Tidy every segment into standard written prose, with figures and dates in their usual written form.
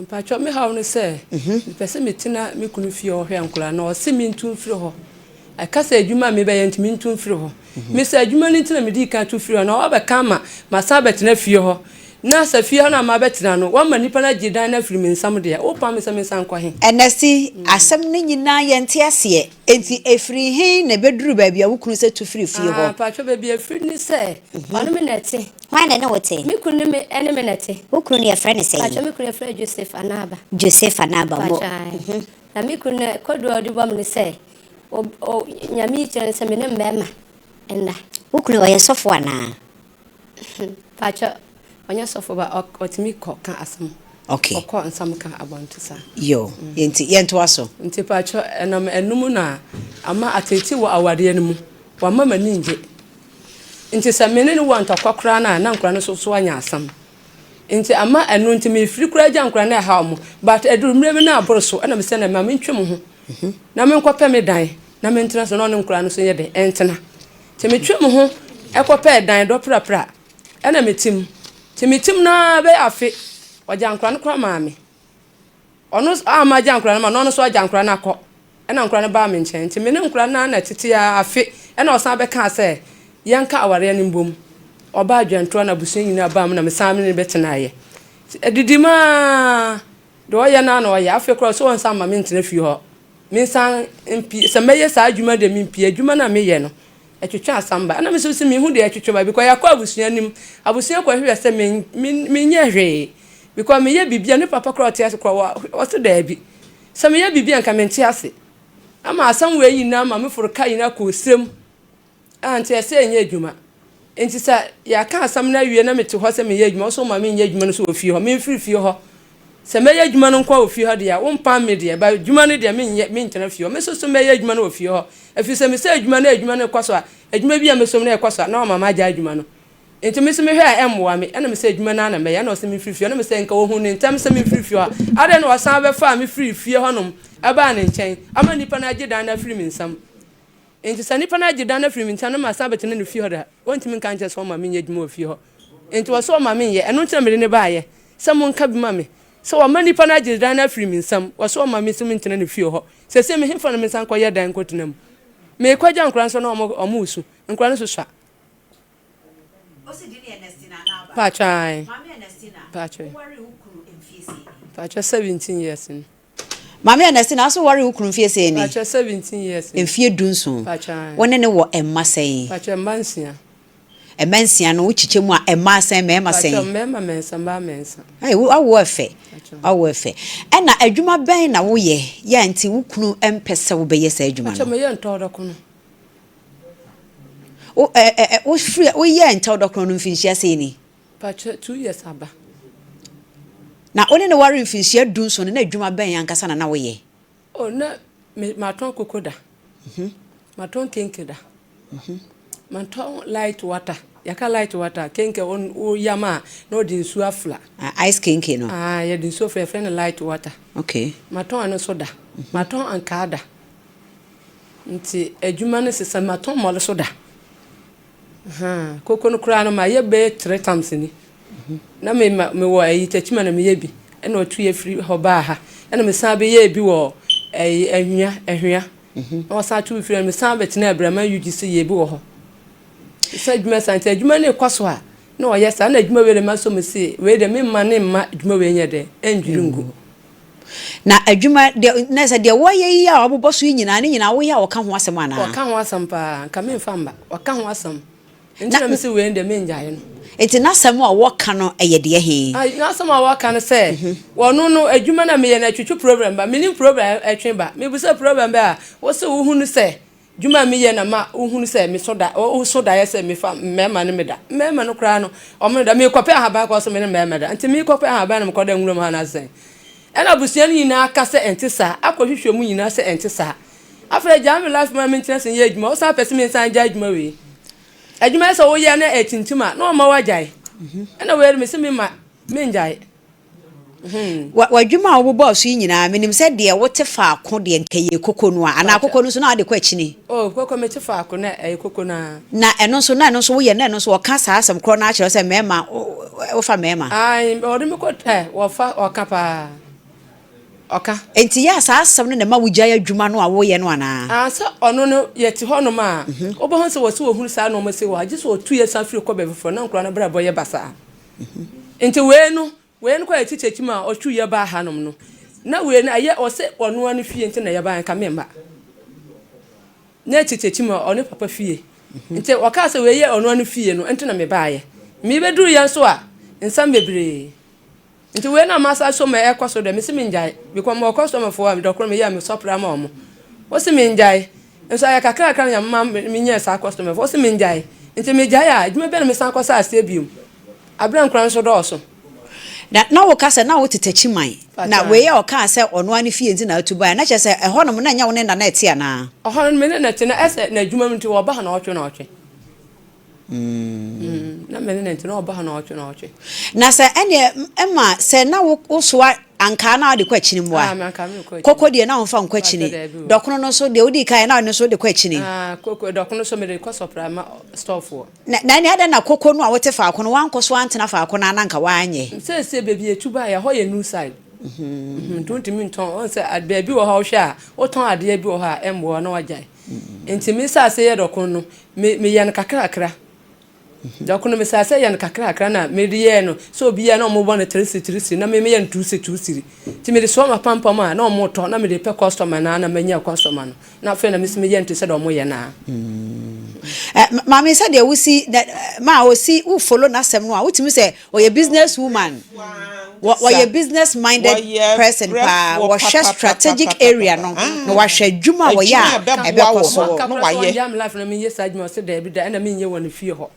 Mpacho me hawo ne se pese metina me kunu fie ohwe ankura na o se me ntu firi ho akasa adwuma me be yantimi ntu firi ho me se adwuma ni ntina me di kan tu firi ho na obeka ma sa betina fie ho na sa fie ho na ma betina no wa ma nipa na gidan na firi me nsam de o pa me se me san kwa he enesi asem ni nyina yente ase enti efiri he na beduru ba bia wo kunu se tu firi fie ho Mpacho be bia firi ni se onu me nete wana na wote me kunu me ene me nete wo kunu ne friend say Mpacho me kunu friend Joseph Anaba mo na me kunu kodo odi bom ni se o nyami chere se me ne mbema enda wo kunu o yesofo ana Mpacho onye sofo ba otimi ko kan asem okay ko nsam kan abontisa yo yento aso nti Mpacho enam enum na ama ateti wo awade enum wa mama ninje nti se me ne wo ntokokra na nkura no so anya asam nti ama enu nti me firi kura gya nkura na ha mo but eduru mre me na aboro so na me se na ma me ntwem ho na me nkopɛ me dan na me ntena so na no nkura no so ye de entena ti me twem ho ekopɛ dan do prapra na me tim ti me tim na be afi ogya nkura no kura ma me ono ama gya nkura no ma no so ogya nkura na akɔ na nkura no ba me nkyɛn ti me ne nkura na tete ya afi na osan be ka sɛ yanka aware ne mbom oba adwanto na busu nyina ba am na me san me betena ye edidima do ya na no ya afi kro so won san ma me ntena fi ho me san mpi se meye sa adwuma de me mpi adwuma na me ye no etwetwa asamba na me so si me hu de etwetwa ba because yakọ abusuan nim abusuan kwa hwe se me nya hwe because me ye bibia ne papa kro te ase kro wo so da bi se me ye bibia nka me nte ase ama asam we yi na ma me foro kai na ko srem anti ese enye adwuma enti sa ya ka asam na wie na mete ho se me ye adwuma so ma me nye adwuma no so ofie ho me mfiri fie ho se me ye adwuma no kwa ofie ho de ya wo mpa me de ba adwuma no de me ntena fie ho me so me ye adwuma no ofie ho afi se me se adwuma no kwaso a adwuma bia me so me na kwaso na mama ja adwuma no enti me se me hwe a emwa me na me se adwuma na me ya na so me mfiri fie na me se nka wo hu ne ntam se me mfiri fie ho ade na wasan be fa me free fie ho nom aba ne nchen ama nipa na agidan na free me nsam enti sa nipa na agidan na free me ntam na ma sa betene no fie ho da wontimi nka nche so ma me nya adwuma ofie ho enti wo so ma me ye eno ntena me ne ba ye se mo nka bi ma me so wa mani pa na agidan na free me nsam wo so ma me so me ntena no fie ho se me hemfa na me san koye dan kotenam me kwagya nkran so na omusu nkran so swa osi di ne Ernestina na aba Pachai Maame Ernestina Pachai wari ukuru emfiese Pacha 17 years ni Maame Ernestina so wari ukuru emfiese ni Pacha 17 years emfie dunso Pachai wone ne wo emma sen Pacha mansia emansia no wuchiche mu a emma sen mema sen Pacha mema mensa ba mensa ai awo efe na adwuma ben na wo ye ya nti wukunu empese wo beye sa adwuma Pacha me ye ntodoko no o free o ye ntodoko no mfinhia sei ni Pacha 2 years aba na one ne wari mfinhia dunso na adwuma ben yankasa na wo ye o na maton kokoda maton kenkeda maton light water yaka light water kenke on yama no di nsu afla ice kenke no ya di nsu afla friend light water okay maton ano soda maton ankada nti adwuma ne sesa maton mole soda koko no kura no ma ye be 3 times ni na me wo ayi tachima na me ye bi na otu ye free ho ba ha na me san be ye bi wo ahwia na wasa tu free me san betina abrama yuji se ye bi wo ho se adwuma sante adwuma ne kwaso a na o yesa na adwuma we le maso me se we de me ma ne ma adwuma we nye de enjurungu na adwuma de na se de wo ye yi a oboboso nyina ne nyina wo ye a wo ka ho asem ana wo ka ho asem pa ka me mfa mba wo ka ho asem ntina me se we de me njaye no enti na asem a wo ka no eye de he na asem a wo ka no se wono no adwuma na me ye na twetwe program ba me ni program etwe ba me bu se program ba wo se wo hunu se dwuma me ye na ma wo hunu se me soda wo soda ye se me fa mema ne me da mema no kra no o me da me kope ahaba ko so me ne mema da enti me kope ahaba na me ko da nwuram ha na sen ena busuan nyina aka se entisa akohwehwe mu nyina se entisa afra jam life ma maintenance ye adwuma wo sa pese me san ja adwuma we adwuma se wo ye na etintima na o ma wajai ena we me se me ma me njai wadwuma wo boss nyina menim se de wote fa ko de nkeye koko no ana koko no so na ade kwa chini koko me te fa ko na koko na eno so wo ye na eno so woka sa asem kro na akere se mema wo fa mema ai odi me ko te wo fa o kapa oka enti ya sa asem no na ma wugya adwuma no a wo ye no ana so ono no yeti ho no ma obo ho se wo se wo hunu sa no mo se wo age so otu ye san firi ko be fofo na nkura na bra boye basa enti we no kwa yeti chechima otu ye ba hanom no na we na aye o se ono anu fie enti na ye ba nka memba na chechima ono papa fie enti o ka se we ye ono anu fie no enti na me ba ye me beduru ye so a nsam bebre nti we na masa so me ekoso de me se me njai because mo customer for am dokoro me ya me sopra ma omo wo se me njai nso ya kakra ya mama me nya sa customer wo se me njai nti me jai a djuma be na me san kosa ase biom abran kran so do so na wo kasa na wo tetachi man na we ya o ka se ono ani fie nti na atuba na che se eho no na nya wo ne na eti ana oho no me na eti na ese na djuma mti wo ba ha na otwe na otwe na me na eti na wo ba ha na otwe na otwe na se ene ema se na wo so anka na de kwachini mwa koko de na wonfa nkwachini dokono no so de odi kai na no so de kwachini koko dokono so me de kwasopra ma store for na ne ada na koko no a wote fa akono wanko so antena fa akono ananka wanye se bebi etuba ya ho ye new side don't mean ton on se bebi wo ha wo hwa wo ton ade bi wo ha embo na wajai enti me sa se ye dokono me yan kakra dokono me sa se yan kakra na me de ye no so bi ya na mo bo na 3 na me yan 2 ti me de so ma pampa ma na mo to na me de pe customer na manya customer no na fe na me se me yan ti se do mo ye na Maame said there we see that ma we see who follow na sem no a wutimi say oye business woman what your business minded person pa what share strategic area no what share djuma wo ya ebe koso no wa ye jam life na me ye sajma se da bi da na me nye woni fie ho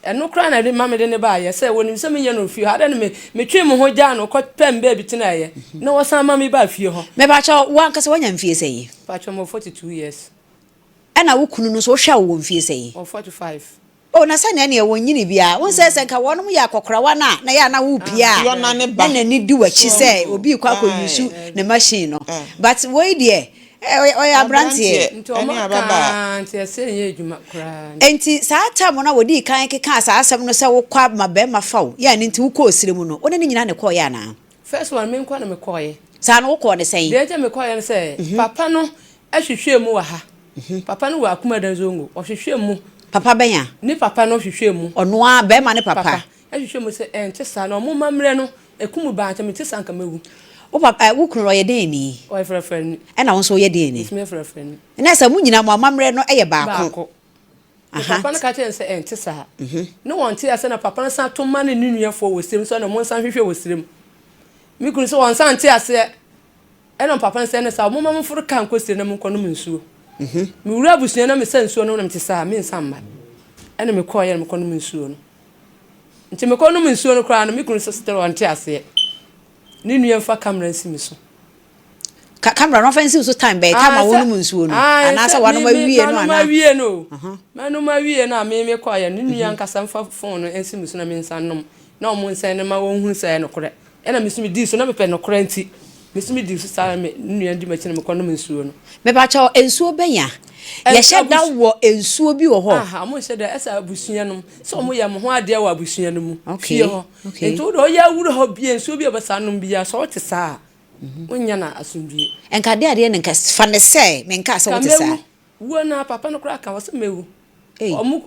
eno kra na de mama de ne ba ye se woni se me nye no fie ha da ne me twe mo ho ja no ko pem ba bi tina ye na wo san mama ba fie ho me ba cha wan kase wanya mfie sei pa cha mo 42 years ana wo kunu no so hwa wo mfie sei 45 na sa na won nyini bia won se nka wonom ya kokora wana na ya na wo pia na ni di wachi se obi kwa yusu na machine no but we there oya brantie eni ababa nti se ye adwuma kra enti sa tam na wodi kan keka sa asem no se wo kwa mabe mafaw ya ni nti wo ko osiremu no one ni nyina ne ko ya na first one me nkwa na me ko ye sa no wo ko ne sei de je me ko ye se papa no ahwehwe mu wa ha papa no wa akuma dan zongo ohwehwe mu papa benya ni papa no hwehwe mu ono a be ma ne papa ahwehwe mu se ente sa no mo mamre no ekumu ba nta me ti sanka mewu o papa wo kunu ye den ni o frefren e na won so ye den ni me frefren na sa mu nyina mo mamre no eye baako papa no ka che se ente sa no won ti ase na papa no san to ma ne nunuafo wo sirem so na mo san hwehwe wo sirem mi kunu so won san ti ase e no papa no se ne sa mo mam furu kan ko sirem na mo kono nsuo mi wura busua na me san nsuo no na me ti sa me nsan ma ene me ko ye me kono nsuo no nti me kono nsuo no kra no mi kunu so still won ti ase ni nuamfa camera nsimi so camera no fancy so time be time wonu nsuo no anasa wanu ma wie no ana manu ma wie no me ko ya ni nuan kasa mfa phone no nsimi so na me nsannom na o mo nsan ne ma won hu sai no kore ena me sumi di so na me pe no kore nti me sumi di so sa me nuan di ma chine me kono nsuo no me ba cha nsuo benya ye sheda wo nsuo bi wo ho mo sheda esa abusua no so mo ya mo ho ade wa abusua no mu fie ho ento do ya wuro ho bi nsuo bi obasanom bi ya so wote sa wonya na asundue enka de ade ne nka fa ne se me nka se wote sa wo na papa no kra ka wo se mewu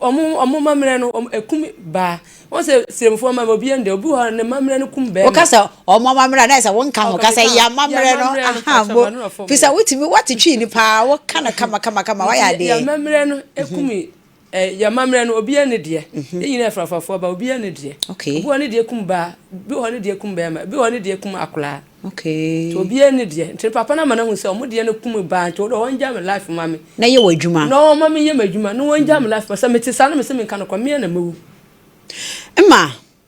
omu mamre no ekum ba won se siremfo ma obi ende obi ho ne mamre no kum ba o kasa omu mamre na se won ka ho kasa ya mamre no aha bo fisa wotimi watitwi ni pa wo kana kama wa ya de ya mamre no ekum ya mamre no obi ene de enyina frafafo ba obi ene de obi ho ne de kum ba bi ho ne de kum ba ma bi ho ne de kum akula to obi ene de nti papa na mana hu se omu de ne kum ba nti do won jam life mami na ye wadwuma no mami ye madwuma no won jam life pa se meti sa na me se me kan ko me na mawu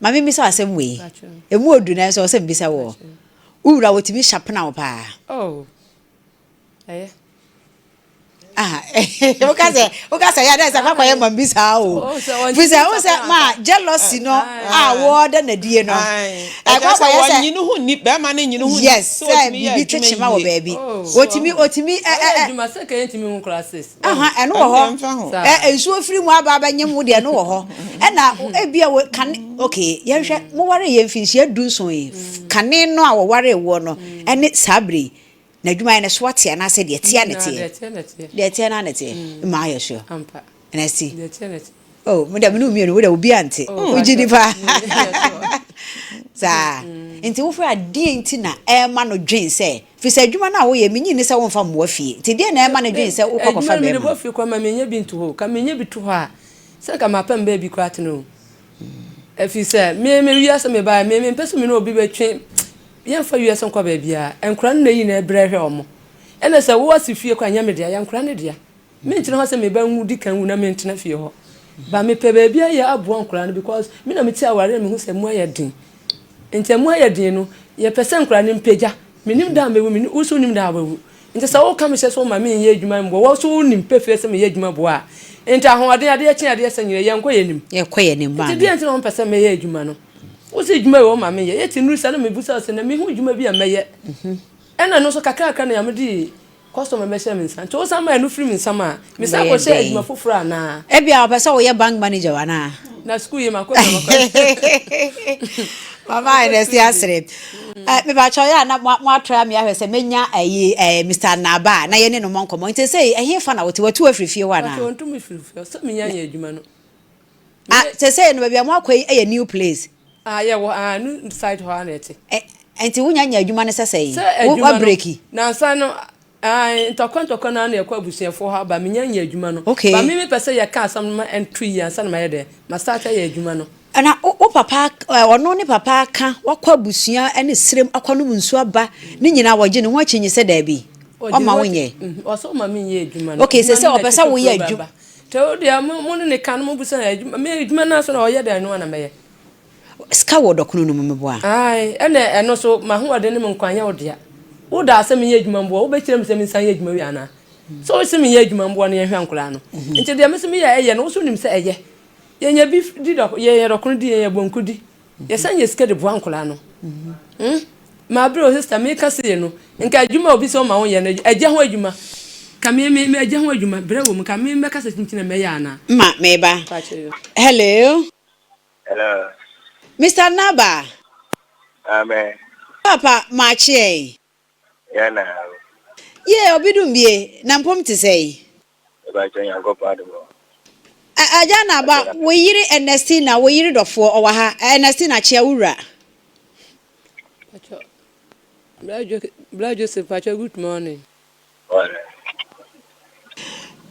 mami mi so asem we emu odu na so se mbisa wo ura wotimi sharp na wo pa Ukase ya desa kwa ye mambisa o. Fisa o se ma jealousy no wo da na die no. Kwa ya se nyinu hu ni be ma na nyinu hu. Yes, bibi techima wo baby. Otimi adwuma se ka yentimi hu classes. Eno wo ho. Ensu ofiri mu aba ba nyem de no wo ho. Na ebia kan okay, ye hwe mo ware ye mfinhia dunson yi. Kane no a wo ware wo no ene sabre. Na adwuma ne so ate na se de tie ne tie. De tie na ne tie. Ma ya sure. Ampa. Na si. De tie ne tie. Oh, me da me no mienu, we da obi ante. Ujidi pa. Sa. Nti wo fra die nti na e ma no dwen se. Fi se adwuma na wo ye menyi ni se wo mfa mo afie. Nti die na e ma no dwen se wo kokofa be. Me bo fi kwa ma menye bi ntu ho. Ka menye bi tu ho a. Se ka ma pam ba bi kwa ate no. Efi se me wiase me ba me peso me no obi be twen. Ye fa wiase nkwa ba bia. Enkura na yi na ebrehwe omo. Ene se wo asifie kwa nya me dia ya nkura ne dia. Me ntine ho se me ba nwu di kan wu na me ntine fie ho. Ba me pe ba bia ya Adwoa nkura no because me na me ti aware me hu se mu ayedin. Enti mu ayedin no ye pese nkura ne mpegya. Me nim da me wu me uso nim da ba wu. Enti se wo ka me se so ma me ye adwuma mbo wo so nim pefe se me ye adwuma bo a. Enti ahoɔden ade akyi ade sanyire ye nkɔ ye nim. Ye kɔ ye nim ba. Enti de enti no pese me ye adwuma no. Wo se adwuma wo ma me ye. Ye ti nuru sa na me busa se na me hu adwuma bi a me ye. Ɛna no so kakra na ya me di customer me share me nsan. To sa ma enu free me nsan ma. Me sa ko share adwuma foforo ana. E bia opese wo ye bank manager wana. Na school ye makɔ na Mama ene si asre. Me ba cho ya na mo atra me ahwe se menya Mr. Naba na ye ne no monkomo. Nti say ehe fa na wote watu afrifie wana. Ati wontu me frifie. So me nya adwuma no. Te say no bia mo akwai new place. Ye wo new site ho na ete. Enti wo nya adwuma ne sesei. Wo breaki. Na nsa no ntokon na ekwa abusuafo ha ba me nya adwuma no. Ba me pese ye ka asam ma entry ya nsa na ma ye de. Ma start ye adwuma no. Na o papa ono ne papa ka wakwa busua ene srem akwano munsu aba ne nyina woje ne ho akyenye se da bi o ma wonye o so ma me ye adwuma no. Okay, se opesa wo ye adwuma te o dia mo ne kan mo busa adwuma me adwuma na so na o ye da no na me ye ska wo dokono no me bo a eno so ma ho ode ne me nkwanya wo dia wo da se me ye adwuma mbo wo be kire me se me san ye adwuma wi ana so wo se me ye adwuma mbo na ye hwe ankura no nti dia me se me ye no wo so nim se eye ye bi di do ye dokun di ye bonku di ye san ye skede bo ankola no ma bro sister me ka se no nka adwuma obi so ma won ye no eje ho adwuma ka me eje ho adwuma bre wo ka me ka se tintina me ya na ma me ba hello Mr. Naba Amen papa ma chie ya na ye obidum bie na mpom te sei ba chen yango padu aja na ba wo yiri Ernestina wo yiri dofo owa ha Ernestina chia wura Bla Joseph Pacho good morning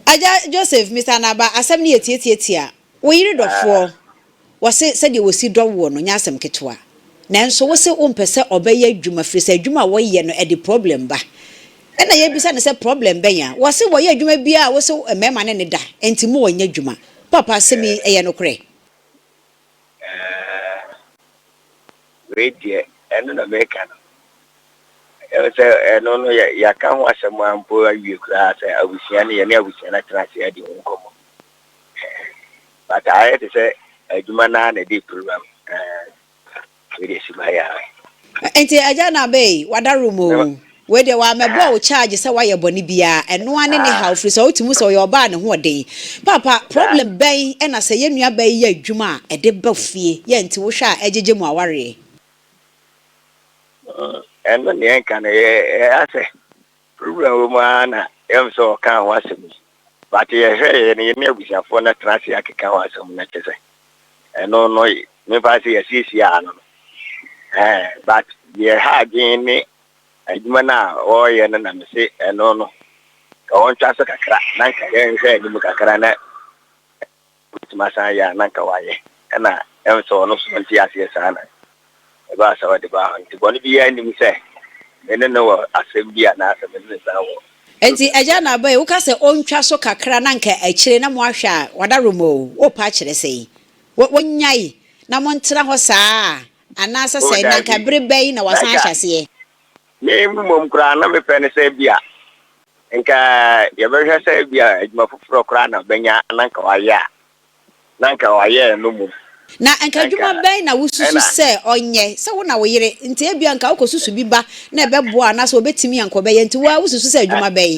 aja Joseph Mr. Naba asem ne yetietia wo yiri dofo wo se de wo si dowo no nya asem ketwa nanso wo se o mpese obeye adwuma frisa adwuma wo ye no e de problem ba na ye bisa ne se problem ben ya wo se wo ye adwuma bia wo se mema ne da enti mo wo nya adwuma papa se mi eye no kure radio eno na meka no e se no ya ka ho asem ampo awie kura se abusia ne ye ne abusia na trase ade nkomo but I had to say adwuma na na dey program we dey simaya enti aja na be wadarumo we de wa mebo o charge se wa ye boni bia eno ane ne how free so otimu so ye oba ne ho den papa problem ben e na se ye nua ben ye adwuma e de ba fie ye nti wo hwa ejeje mu aware eno ne kan ye ase problem wo ma na em so kan wasem but ye hwe ye ne abusiafo na trase akeka wasem na tese eno no me pa se ye sisi ano but ye ha gin ni adwuma na o ye na me se eno no ka won twa so kakra na nka ye hwe ni mu kakra na masa ya na nka wa ye na em so no so nti ase sana e ba sa wa de ba nti boni bi ya ni mu se ene no asem bi na asem ni sa wo enti aja na ba e wo ka se o ntwa so kakra na nka akire na mo ahwa wadarumo o pa kire sei wonyai na mo ntra ho saa anasa sai na nka bere bai na wasan ahyase me mum kra na me pene se bia nka yɛbɛhwɛ sɛ bia adwuma foforɔ koraa na bɛnya nanka wayɛ no mu na enka adwuma bɛn na wosusu sɛ ɔnyɛ sɛ wo na wo yere nti ebia nka wokosusu bi ba na ɛbɛboa na sɛ obetimi anko bɛyɛ nti wa wosusu sɛ adwuma bɛn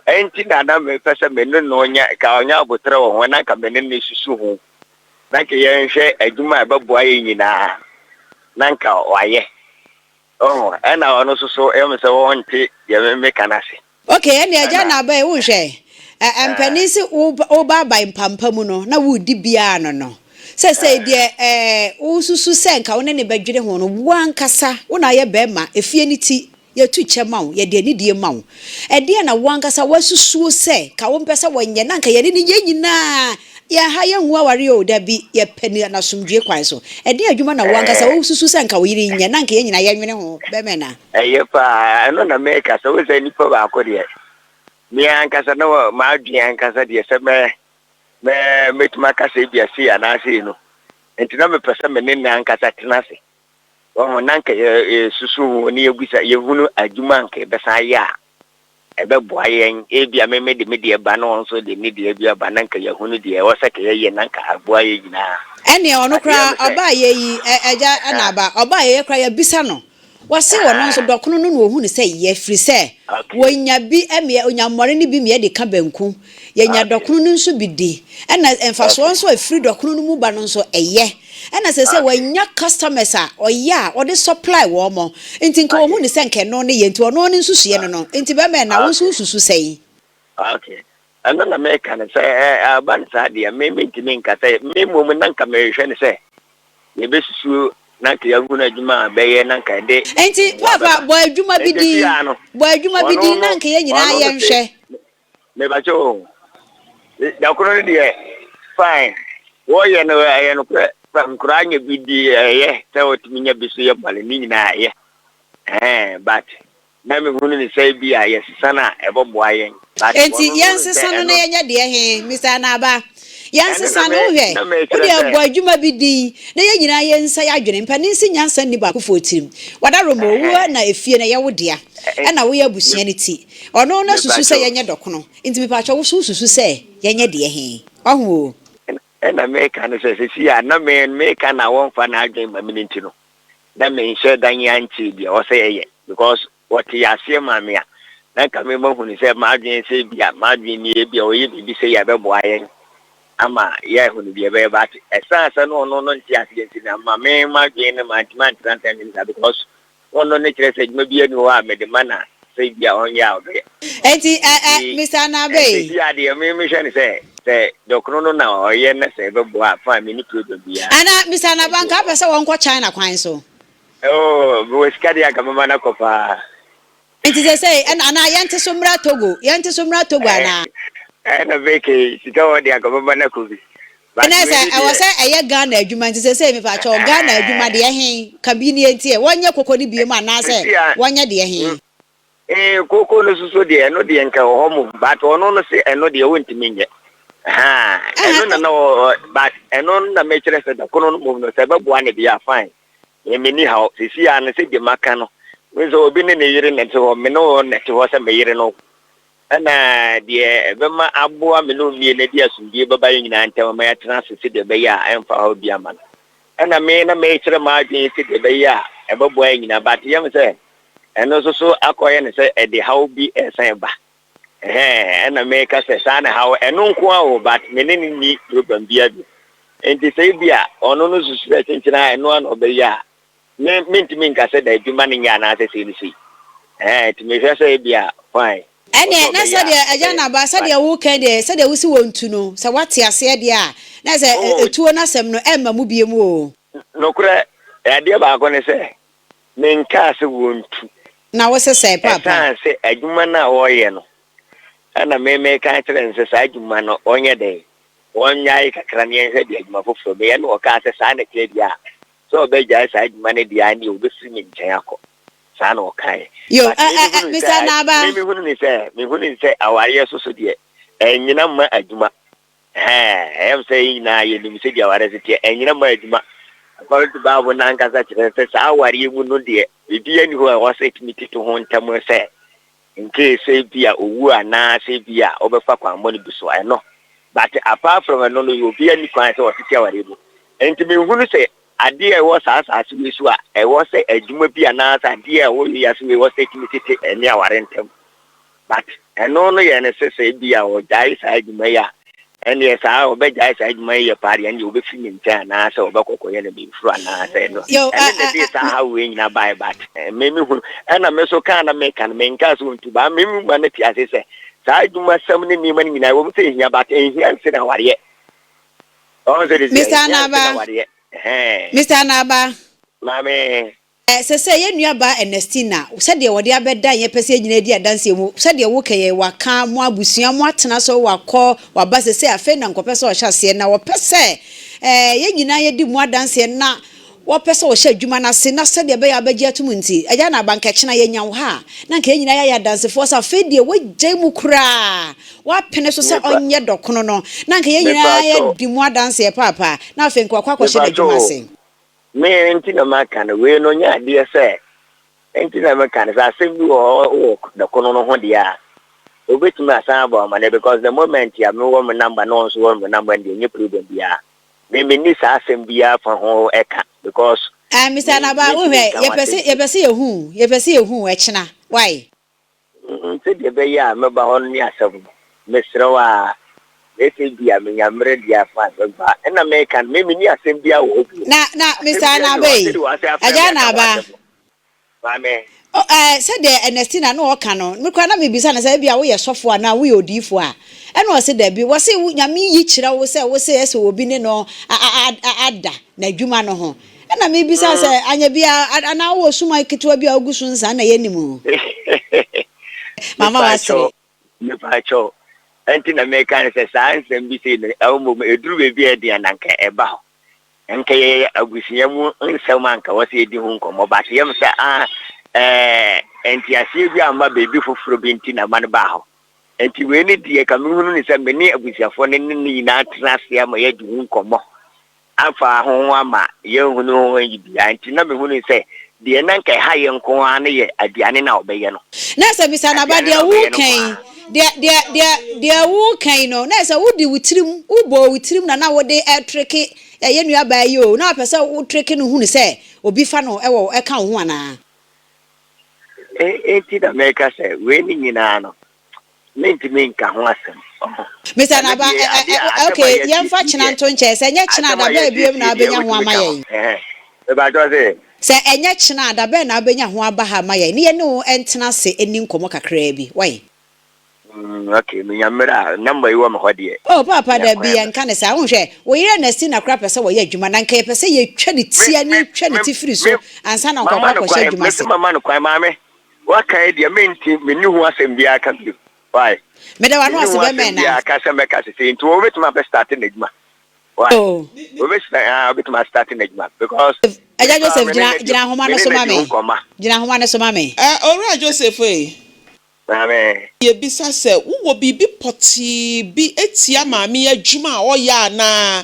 enti na me pɛ me no nya ka ɔnya abotre wɔ ho na ka me ne susu ho na ka yɛnhwɛ adwuma ɛbɛboa yɛ nyinaa na nka wayɛ ɛna ɔno so ɛm sɛ wɔnte yɛ me kanase okay ɛne agya na ba wo hwɛ empani se wo ba mpampa mu no na wo di bia no sɛ deɛ wo susu sɛ nka wo ne bɛdwere ho no wo ankasa wo na yɛ bɛma efie ni ti yɛtu kyɛma wo yɛ de ni die ma wo ɛdeɛ na wo ankasa wasusuo sɛ ka wo mpɛ sɛ wɔnyɛ na nka yɛ ne yɛ nyinaa yɛ ha yɛ hu aware o da bi yɛ pɛni na somdwe kwan so ɛdeɛ adwuma na wo ankasa wo susu sɛ nka wo yiri nyɛ na nka yɛ nyina yɛ nwene ho bɛmɛ na ɛyɛ pa ɛno na meka sɛ wo sɛ nipa ba akɔdeɛ me ankasa na ma adwene ankasa deɛ sɛ metuma kasa bi ase anaase no enti na mepɛ sɛ me ne ankasa tenase nanka susu ne yegusa yehunu adwuma nka bɛsa yɛ a ɛbɛboa yɛn ebia me de ba no nso de ne de ebia ba nanka yehunu de ɛwɔ sɛ ka yɛ nanka aboa yɛ nyinaa ɛne ɔno kra ɔba yɛ yi ɛgya anaba ɔba yɛ kra yɛ bisa no wase wɔno nso dɔkono no no ohunu sɛ yɛ firi sɛ wonya bi onyammɔre ne bi me de ka banku yɛnya dɔkono no nso bi di ɛna emfaso nso afiri dɔkono no mu ba no nso ɛyɛ ɛna sɛ wanya customers a ɔyɛ a ɔde supply wɔ mo nti nka ohunu sɛ nkɛno ne yɛ nti ɔno ne nsusuye no nti bɛmɛ na wo nso susu sɛ okay ɛna na meka ne sɛ aban sa de me ntimi nka sɛ me mom nanka mehwɛ ne sɛ yɛbɛsusu nanka yahunu adwuma bɛyɛ nanka de enti papa bɔ adwuma bi di nanka yɛ nyinaa yɛ nhwɛ me ba cho da kono de fine wo yɛ no ayɛ no nkuranya bi di yɛ sɛ otimi nya bi so yɛ bale ni nyinaa yɛ but na me hunu ni sɛ bi a yɛ sisana ɛbɔboa yɛn enti yɛn sisana na yɛnya de he Mr. Anaba yɛn sisana wo hwɛ wo de abɔ adwuma bi di na yɛ nyinaa yɛn nsa yɛ adwene mpani nsi nyansa ni ba ko fotirim wada romo wo na efie na yɛ wo dea ɛna wo yɛ abusua ni ti ɔno na susu sɛ yɛnyɛ dɔkono enti me pa atwa wo susu sɛ yɛnyɛ de he ɔho ɛna meka no sɛ sisi a na meka na wɔmfa na adwen ma minti no na menhyɛ dan yanchi bia wɔ sɛ yɛ because what yɛaseɛ ma me a na ka me mahu ni sɛ maadwen sɛ bia maadwen ni bia ɔyɛ bibi sɛ yɛbɛboa yɛn ama yɛhu no bia bɛyɛ bat ɛsan sɛ no ɔno no nte aseɛ nti na ma me maadwen no mantima ntenanta nsa because ɔno ne kyerɛ sɛ adwuma bi ani hɔ a mede ma na sɛ bia ɔnyɛ a ɔbɛyɛ enti Mr. Anabe sisi a deɛ mehwɛ ne sɛ dɔkono no na ɔyɛ na sɛ bɛboa fa me ni problem bia ana Mr. Anaba nka pɛ sɛ wɔnkɔ China kwan so wo skadi aka mama na kopa enti sɛ ana yɛnte so mmra Togo ana na veke sika wodi aka mama na kobi ana sɛ ɛwɔ sɛ ɛyɛ Ghana adwuma enti sɛ me pa kyɛ Ghana adwuma de he kabini enti wɔnyɛ kokɔ ni biem ana sɛ wɔnyɛ de he koko no suso de no de nka ho mu but ono no se eno de wontimi nyɛ eno na no but eno na me kyerɛ sɛ da kono no mu no sɛ bɛboa ne bia fine meni ha sisi a ne se de maka no wenso obi ne yere ne te ho me no ne te ho sɛ me yere no ana de bɛma aboa me no mie ne de asundie baba nyina ntɛm ma ya tena sisi de bɛyɛ a ɛmfa ho bia ma ana me na me kyerɛ ma adwen sisi de bɛyɛ a ɛbɛboa nyina but yɛm sɛ eno so akɔyɛ ne sɛ ɛde haw bi ɛsan ba ɛna me ka sɛ saa na haw eno nko a wo but me ne ni problem bia bi enti sɛ bia ɔno no susu sɛ kyenkyena eno an ɔbɛyɛ a me ntimi nka sɛ da adwuma ne nya na sɛ sɛ ni ti me hwɛ sɛ bia fine ɛne na sɛ deɛ agya na ba sɛ deɛ wo kan deɛ sɛ deɛ wo si wontu no sɛ wate aseɛ deɛ a na sɛ etuo na sɛm no ɛmma mu bie mu o nokora ɛdeɛ baako ne sɛ me nka sɛ wontu na wo sɛ papa sɛ adwuma na wɔyɛ no ana me ka kyerɛ nse saa adwuma no ɔnyɛ dɛ ɔnyae kakra ne yɛhwɛ de adwuma foforɔ bɛyɛ no ɔka sɛ saa ne kyerɛ dia sɛ ɔbɛgyae saa adwuma no dia ne ɔbɛfiri me nkyɛn akɔ saa na ɔkae yo Mr. Anaba mehunu ne sɛ awareɛ so deɛ ɛnyina ma adwuma ɛyɛm sɛ nyinaa yɛnim sɛ deɛ awareɛ so teɛ ɛnyina ma adwuma akɔre to baabo na ankasa kyerɛ sɛ saa awareɛ mu no deɛ bibi ani hɔ a wɔsɛ tumi tito ho ntam sɛ in case say be a owu ana say be a obefa kwa money bi so I know. But apart from no you be any kwan say osisi awarebo. Enti me hunu say ade e was as we so a e was say adwuma bi ana say ade e wo yi as we was say tete eni aware ntem. But eno no ye ne say bi a o dai say adwuma ya. And yes, I obey guys. I may a party and you'll be feeling ten. I saw Bako and be front. I said, no, this is how we in a buy back. Maybe and I'm so kind of make and main cast to buy me money. As I say, so I do my summoning me money. I won't say here, but in here, sit down. What yet? Oh, there is Mr. Anaba. Mr. Anaba, Mammy. Say ye nuaba Ernestina said ye wode abeda ye pese nyina di adanse mu said ye wokaye waka mo abusua mo atena so wakọ wabase say afa na nkopese o hyase na wo pese ye nyina ye di mo adanse na wo pese o hya adwuma na se na said ye be ya bagye atum nti agya na banka kyena ye nya wo ha na nka ye nyina ya adanse fo sa afa die wo gye mu kura wa pene so se onye dokono no na nka ye nyina ye di mo adanse papa na afa nka kwakọ hya adwuma se me entina makana we no nya de say entina makana say asem bi o the kono no ho dia obetumi asan ba ma because the moment ya me wo me number no so wo me number and the problem bia me ni sa asem bia fa ho eka because Mr. Anaba wo he ye pese ye hu e kyena why say de be ya me ba ho ni asem me srewa ese bia me nyamre dia fa ba na me kan me ni asem bia wo na Mr. Anaba aja na ba Maame said the Ernestina no oka no me kwa na me bisa na say bia wo ye sofo na wo ye odifo a e no se da bi wo se nyame yi kyira wo se ese obi ne no ada na adwuma no ho e na me bisa say anya bia ana wo suma kitwa bia ogusu nsa na ye nimu mama wase me pa cho enti na me kan say science bi say no mo eduru be bia dia na nka eba ho nka ye agusia mu nsem anka wo se edi hu nkomo ba se yem say enti asie bi amba bebi foforo bi nti na man ba ho enti we ni die ka me hunu ni say me ni agusiafo ne ni na trase ama ye di hu nkomo afa ho ama ye hunu ho yi bia enti na me hunu say die na nka ha ye nko ane ye aduane na obeye no na say bisa na ba dia wu kan dia wu kan no na say wudi wutirim ubo wutirim na wo de treke ye nua ba yi o na pese wo treke no hunu say obi fa no e wo e kan ho ana enti da meka say we ni nyina no menti menka ho asem Mr. Anaba okay ye fa kyena nto nche say nya kyena da ba biem na abenya ho amaye e ba do say enya kyena da ba na abenya ho aba ha amaye ne ye ne wo entena se eni nkomo kakra bi why okay me nyamra number you am hodie oh papa da bi enka ne say wo hwe wo yere na si na kra pese wo ye adwuma na nka pese ye twa ne tia ne twa ne tifiri so ansa na nkwa kwa hye adwuma se mama no kwa mame wa kai dia menti me ni ho asem bia ka bi why me da wa no asem be me na ya ka se me ka se nti wo betuma be start na adwuma why oh wo betuma start na adwuma because Aja Joseph jina homa no so mame jina homa no so mame ora Joseph Maame ye bisa se wo bibi poti bi etia maame adwuma o ya na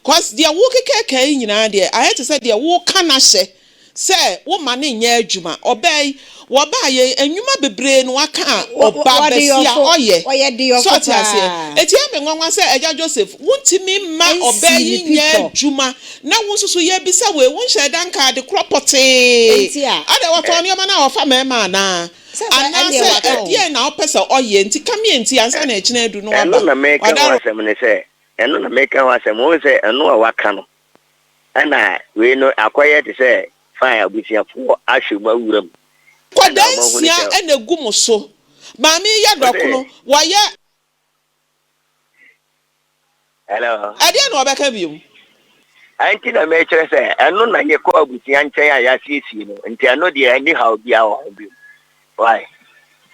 cause dia wo kekeke nyina de I to say dia wo kana hye se wo ma ne nya adwuma obey wo ba ye enwuma bebre no aka oba besia oye so tiase etia me nwanwa se Eja Joseph wontimi ma obey nya adwuma na wo susu ye bisa we won hye dan ka de kropoti ade wo to ne ma na ofa mema na ana se na opesa oye nti kamie nti ansa na echina edu no wa eno na make wasem ne se eno na make wasem wo se eno a waka no ana we no akoye te se fine abusiafo ahwegba wuram kwadansia ena gumuso maami ya dokono waye hello ade na obeka biom anti na me kire se eno na ye ko abusia nchen a ya siesie no nti eno de ani ha obi a wo biom why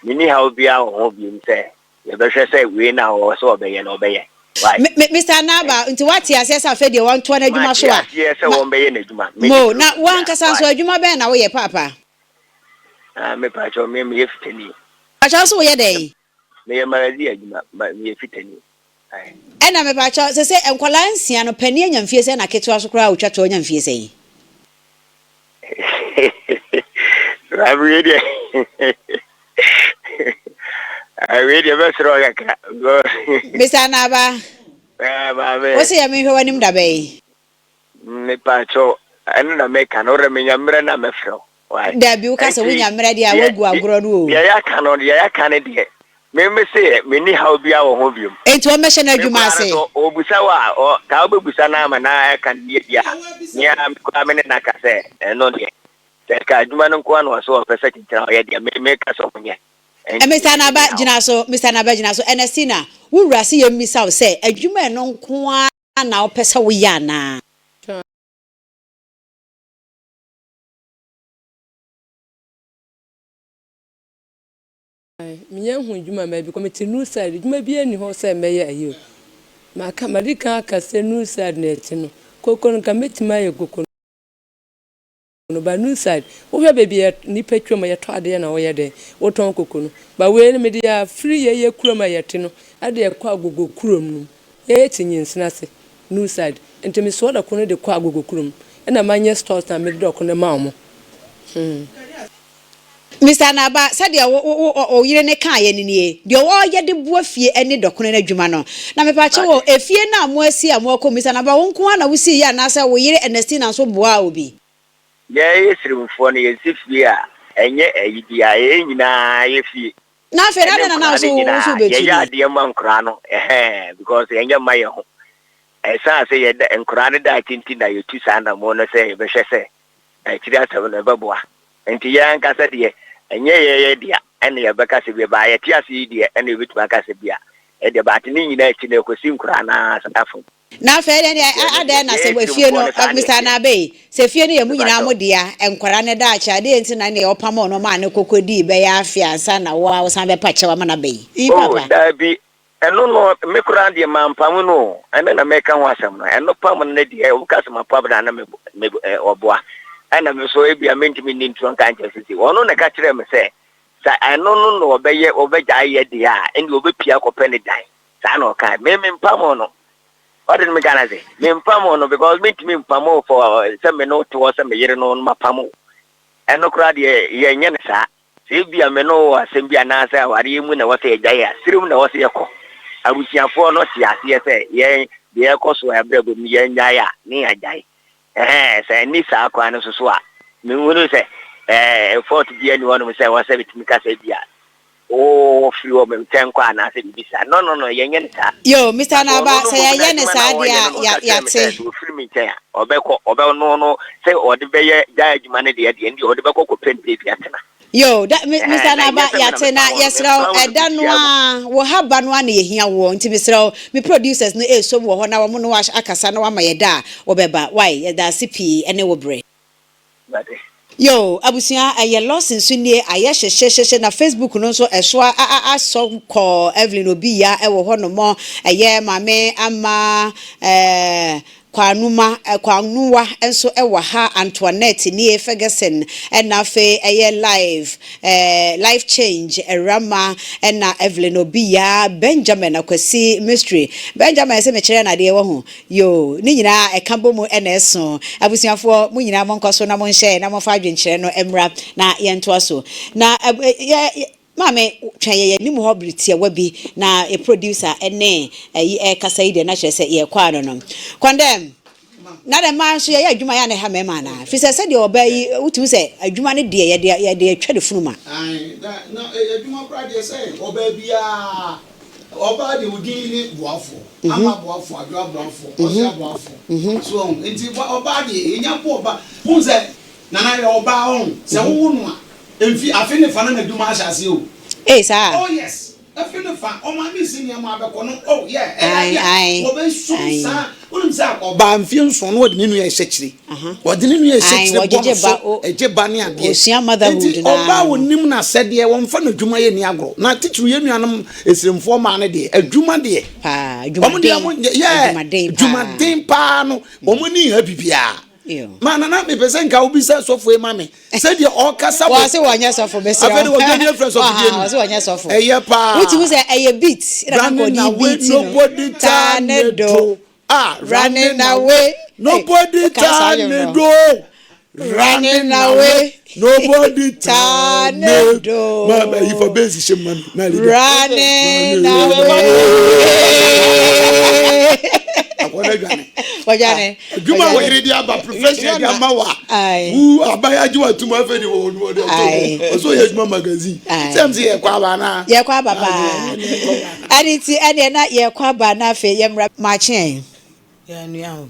mini ha obi a wo biom se ye be hwe se we na wo so obeye na obeye why Mr. Anaba nti wati asesa fe de won to na adwuma so a yes se wo beye na adwuma mo na wan kasa so adwuma be na wo ye papa me pa cho me ye fitani acha so wo ye dey me ye marazi adwuma me ye fitani ai ena me pa cho se enkwala nsia no pani anyamfie se na ketwa so kra otwa to anyamfie se I'm ready. I read your best rock. Mr. Naba. What's your me when him da bay? Nipacho, I don't make an order me a mefro. Why? There be Casa when you're ready, I will go abroad. Yeah, cannot, yeah, can't. Maybe say, many how be our home. Into a missionary, you must say. Or Busawa or Kaubu Busanam and I can be near coming in Nakase, and not yet. That Kajuman Kwan was so a second trial, make us open yet. And Mr. Naba Jinaso, and Estina, who Rassi and Miss South say, a human non Kwan now Pesawiyana. Me hu djuma ma bi committee new side djuma bi ani ho say meye ayo ma ka marika ka say new side na eti no kokon ka metima ye kokon no ba new side wo hwe baby ni petwa ma ye to ade na wo ye de wo ton kokon ba we me dia free ye kura ma ye te no ade e kwa agogo kurom no ye tinyin sinase new side ntimi so da kono de kwa agogo kurom na manye stores na me de kono ma omo Mr. Naba said o yire ne kan ye nie de o ye de buafie ene dokono na dwuma no na me pa che wo efie na mo asi amoko Mr. Naba wo nko na wo si ya na sa wo yire Ernestina so boa obi ye sirimfo ne yesifie a enye ayibia ye nyina ye fie na fe na so betu ye ade mankura no because enye maye ho esa say ye nkura ne da tinti na ye tu sanda mo no say be hwe say kiri asem na beboa enti ya nkasa de enye ye dia ene ye beka se be ba ye ti ase die ene bitu baka se bia e de ba tini nyina chi na ekosi nkura na satafo na fe de ada na se efie no Mr. Nabe se fie ne ye mu nyina mo dia enkwara ne da acha de enti na ne opamo no ma ne kokodi be ya afia ansa na wo san be pa chewa mana be papa da bi eno no me kura de mampam no ene na me ka ho asem no eno pam ne de o ka se mapam na na me oboa ana me so ebia mentimi nintu kan chesisi wono na ka kire me se sa eno no obeye obegya ye de a ende obepia kopene dan sa na o ka me mpam no what did me gana say me mpam no because mentimi mpam for se me no to se me yere no mapam eno kura de ye nye ne sa se ebia me no asem bia na sa aware mu na wo se egya ya sirim na wo se yeko abusiafo no ti ase se ye de ekoso ebrebo mi ye nya ya ni agya say ni sa kwa no so a me wonu say effort bia ni wonu say wa say bitimi ka say bia o free o me ten kwa na say bibisa no ye nye nta yo Mr. Naba say ye ne sa dia ya te o free me ten obeko no say o de be ye ja adwuma ne de ndi o de beko ko pen bia tena yo that Mr. Naba ya te na yesra eda no a wo haba no a na ye hia wo nti bisra me producers no so wo ho na wo no akasa na wa ma ye da wo beba why da CP ene wo bre yo abusia aye Lawson sunie aye hye na Facebook no so eso aso ko Evelyn obi ya e wo ho no mo aye Maame ama kwanuwa enso ewa ha Antoinette ni Ferguson na fe eye life change erama na Evelyn Obia Benjamin akwasi mystery Benjamin se me kire na de wo ho yo ni nyina ekambo mu na eso abusiafo mu nyina mo nkoso na mo nhye na mo fa adwenkire no emra na ye nto so na Maame twaye ni mu hobriti wabi na a producer ene kasa ide na kire se ye kwa no condemn na the man so ye adwuma ya ne ha mema na fi se de obayi utu se adwuma ne de ye de atwa de funuma na adwuma pra de se obabia oba de udini boafo ama boafo adwa boafo osia boafo so enti oba de enyampo oba unse na ye oba on se wo no a emfi afi ne fa na adwuma ahase o sir oh yes afi ne fa o ma mi senior ma be ko no oh yeah oba so sa unsa oba mfi nso no de nenu ye hyekire wode nenu ye hyekire bo ejeba ne ade osia motherhood na oba wonim na sede won fa na adwuma ye ni agro na titru ye nuanam esremfo ma ne de adwuma de pa adwuma den pa no omo ni ha bibia mana na me pese nka obi se sofo e mame se de o kasa wo se wonya sofo be se afede wo gani friends of the wo se wonya sofo eye pa which was a beat ina ko di beat nobody turn do running away nobody turn do running away Nobody tornado. Mama, if a base is man, running away. Wajane. Juma wa yiri dia ba professional dia mawa. Who abaya Adwoa to my friend wo. So yes mama magazine. Same say kwa ba na. Ye kwa baba. Aniti ene na ye kwa ba na fe ye mra machen. Ya nua.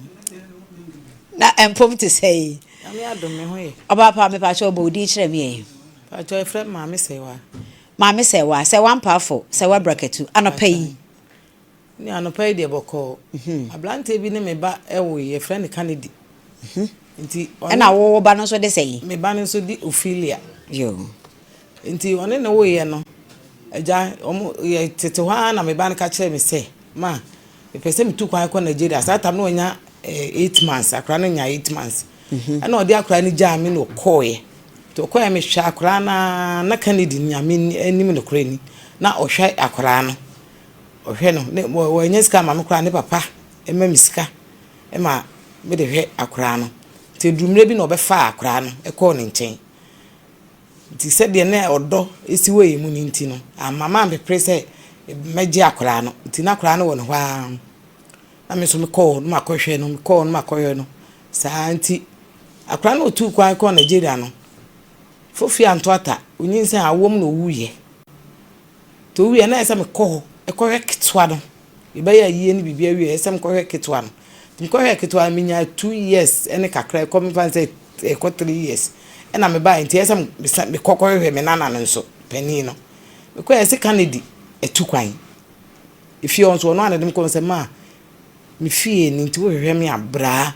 Na empom to say. Ame adom me hoye. Oba pa me pa cho bo di kire me. Pa cho friend maame sewa. Maame sewa, se one powerful, se wa bracketu. Anopai. Ni anopai de boko. Ablante bi ne me ba ewo ye friend Kennedy. Nti na wo ba no so de sei. Me ba no so di Ophelia. Yo. Nti one na wo ye no. Eja omo ye tete hwa na me ba no ka kire me se. Ma, me pese me tu kwan ko Nigeria. Sa tam no nya 8 months. Akra no nya 8 months. Ana odi akra ni ja me no koye. To koye me hwa akra na Kennedy nya me anim no kra ni. Na ohwe akra no. Ohwe no ne wo nya sika ma me kra ne papa. Ema misika. Ema me de hwe akra no. Te dumre bi no obefa akra no. E ko ne nchen. Ti se de na odo esi we mu ni nti no. Amama me prese meje akra no. Ti na akra no wo no hwa. Na me so me call no makohwe no me call no makohwe no. Sa nti akra no tu kwan ko Nigeria no. Fofi antota onyinsa awom no wuye. To wuye na esa me call e ko hweketwa no. Iba ya yie ni bibia wie esa me ko hweketwa no. Me ko hweketwa me nya 2 years ene kakra ko me fan say e ko 3 years. Ena me ba nti esa me kokkohwe me nana no nso pani no. Me ko ese Kennedy etu kwan. Ifi on so no anadem ko se ma me fie ni nti wo hwehwe me abra.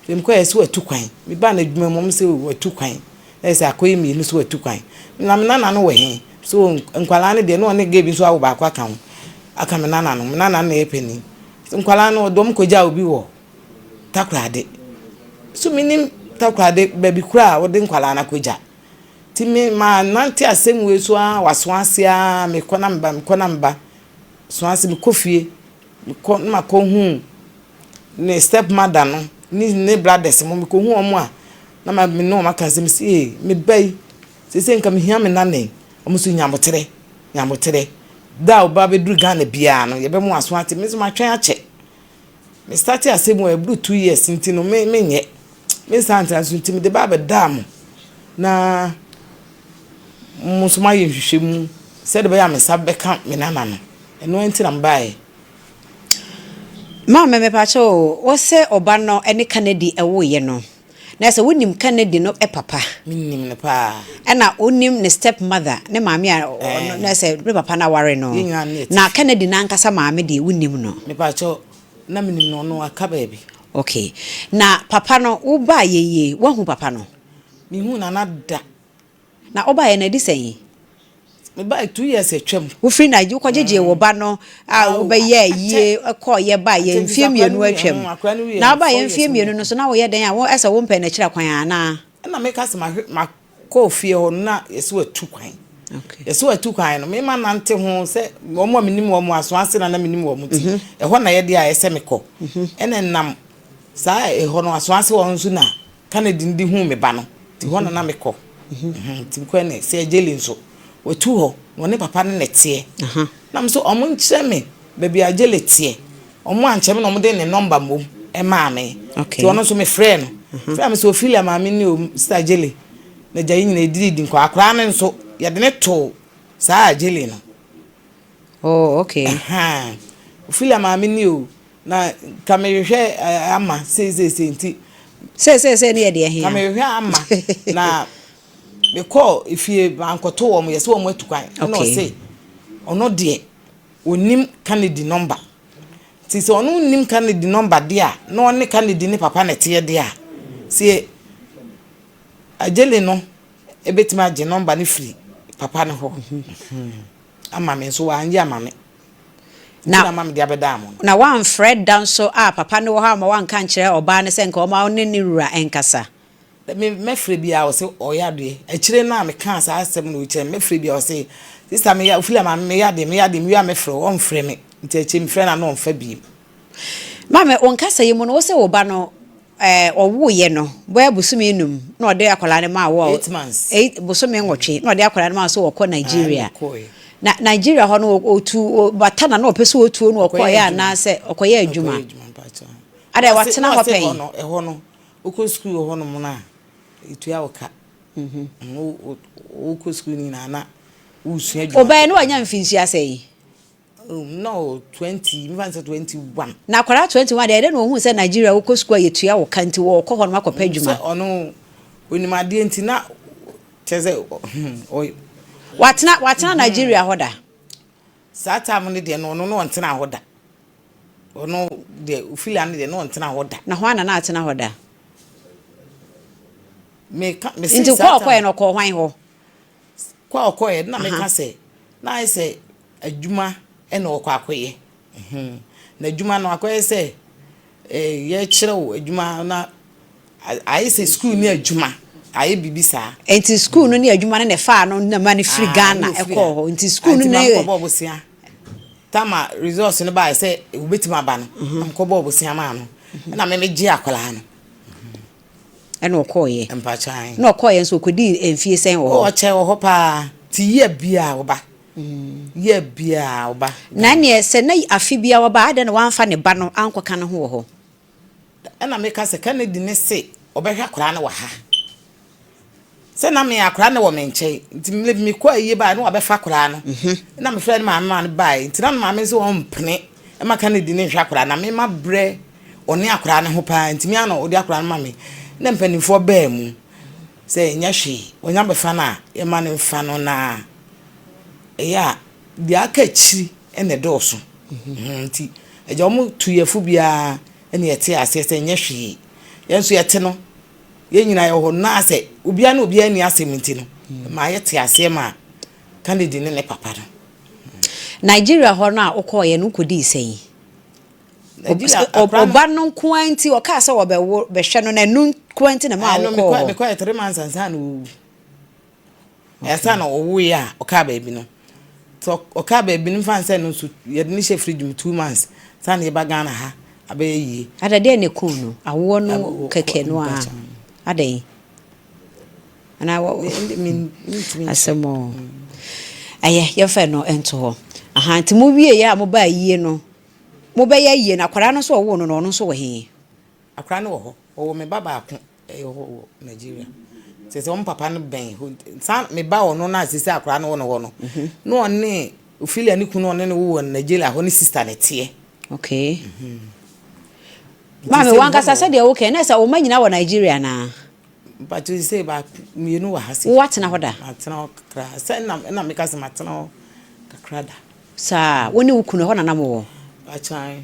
Dem ko ese wo etu kwan. Me ba na dwuma mom se wo etu kwan. Ese akoyi mi no so etu kwan. Na me nana no we he. So nkwala ne de no ne gebi so awo ba kwa kan. Aka me nana no, me nana na e pani. Nkwala no dom ko ja obi wo. Takrade. So minim takrade baby kura wo de nkwala na ko ja. Ti me ma nanti asem we so a waswanse a me kona mba. Swanse me kofie. Me ko ma ko hu ne stepmother no. Ni brothers mo me ko hu omo a na ma me no maka se me si me bai se nka me hia me nane omo so nyamotere da oba be duru Ghana bia no ye be mo aso ate me so ma twen ache me start asem we blue 2 years nti no me nye me santa so nti me de ba be da mo na mo so ma ye hwehwem se de be ya me sabbe ka me nana no eno nti na mbae Ma me pacho wo se oba no ene Kennedy ewo ye no. Na se wonim Kennedy no e papa. Minim ne pa. Na onim ne stepmother ne maame a na se ne papa na ware no. Na Kennedy na nkasa maame de wonim no. Me pacho na minim no no aka baby. Okay. Na papa no wo ba yeye, wo hu papa no. Mi hu na nada. Na oba ye na di sen. Me ba 2 years atwam. Wo free na ju kwajeje wo ba no a wo ba ye yie ko ye ba ye mfie mienu atwam. Na ba ye mfie mienu no so na wo ye den a wo esa wo mpa na kira kwan ana. Na me ka se ma ko fie ho na yeso atu kwan. Okay. Yeso atu kwan no me ma nante ho se omo minim wo mo aso ase na minim wo mo ti. E ho na ye de a ese me ko. Ene nam sa e ho no aso ase wo nso na Kennedy ndi hu me ba no. Ti ho na me ko. Ti ko ne se jeli nso. Wetu ho no ne papa ne netie na so omo nkyere me baby agele tie omo ankyere me no mo de ne number mom e ma me ti ono so me friend no friend me so Ophelia ma me ni o sister agele na jayi nyina edidi nko akra ne nso ye de ne to sa agele no Oh, okay. Ophelia ma me ni o na kamehwe ama se nti se ne ye de he kamehwe ama na because if you bankoto wo yes wo mo atukwan no say ono de onim Kennedy number ti so ono nim Kennedy number de a no ne Kennedy ne papa ne te de a see ajele no ebetima age number ne free papa ne ho ama me so anje ama me na mama de abeda mo na one Fred down so papa ne wo ha ma wan kan kire oba ne se nka o ma ne rura enkasa me free bia o se oyade a kire na me kan sa asem no kire me free bia o se sister me ya Ophelia ma me yade me ya me free on free me nti a me free na no on fa bi mama on kasa yemu no wo se wo ba no owo ye no boy busumi enum na ode akola ne ma wo 8 months 8 busumi nwotwe na ode akola ne ma so wo Nigeria na Nigeria ho no otu batana na opese otu no okoye ana se okoye adwuma ada watena ho pen ho no oko school ho no mo na etua oka oko school ni na usu adwuma oba no anya mfinsi asei no 20 even 21 na kwara 21 de no hu se Nigeria oko school yetua wo kanti wo okọ ho no akopa adwuma ono onimade nti na teze watena Nigeria hoda sata mo ne de no ntena hoda ono de ufila ne de no ntena hoda na ho ana na atena hoda me nti kwa no ko hwan ho kwa na me ka se na ise adwuma e na okwa akoye na adwuma no akoye se ye kirewo adwuma na aise school ni adwuma aye bibisa enti school no ni adwuma ne fa no na mani free Ghana ekọ ho enti school no na ko bobosia tama resource no ba say ubetima ba no ko bobosia ma no na me gi akola no ena okoye empachan na okoye so kodi enfie sen wo o che wo pa ti ye bia wo ba ye bia wo ba na ne se na afi bia wo ba ade na wanfa ne ba no ankoka ne ho wo ho ena me ka se Kennedy ne se obehwa akora ne wa ha se na me akora ne wo me nche nti me kwa ye ba no abefa akora no na me friend ma ma ba nti na ma me se wo mpene e ma Kennedy ne hwa akora na me ma bre oni akora ne ho pa nti me ana odi akora ne ma me na mpanifo ba mu se nya hwe onya befa na ye ma ne mfa no na ya di aka chiri ene doso nti eja omu tuyefo bia ene yete ase se nya hwe yenso yete no ye nyina ye ho na ase obia na obia ni asem nti no ma yete ase ma Kennedy ne papa no Nigeria ho na okoye no kodi sei oba no kwanti o ka se wo be hwe no na nu kwanti na ma wo me kwa 3 months ansa no esa na owo ya o ka ba bi no so o ka ba bi no fan se no so ye ni she fridge 2 months sa na ye ba Ghana ha abayi adade ne ku no awo no keke no a adai ana wo asemo aye ye fa no ento ho aha nti mo wie ya mo ba yie no mo be ya yie na kwara no so wo no no so wo he akwara no wo ho wo me baba ako ho Nigeria se on papa no ben san me ba ono na sisi akwara no wo no no one ofilia ni kunu one ne wo Nigeria ho ni sister ne tie okay Maame wanka sasa de wo ke na sa wo manyina wo Nigeria na but you say ba mienu wa hase what na hoda atena kra se na me ka se matena kakrada sa woni wukunu ho na na mo achan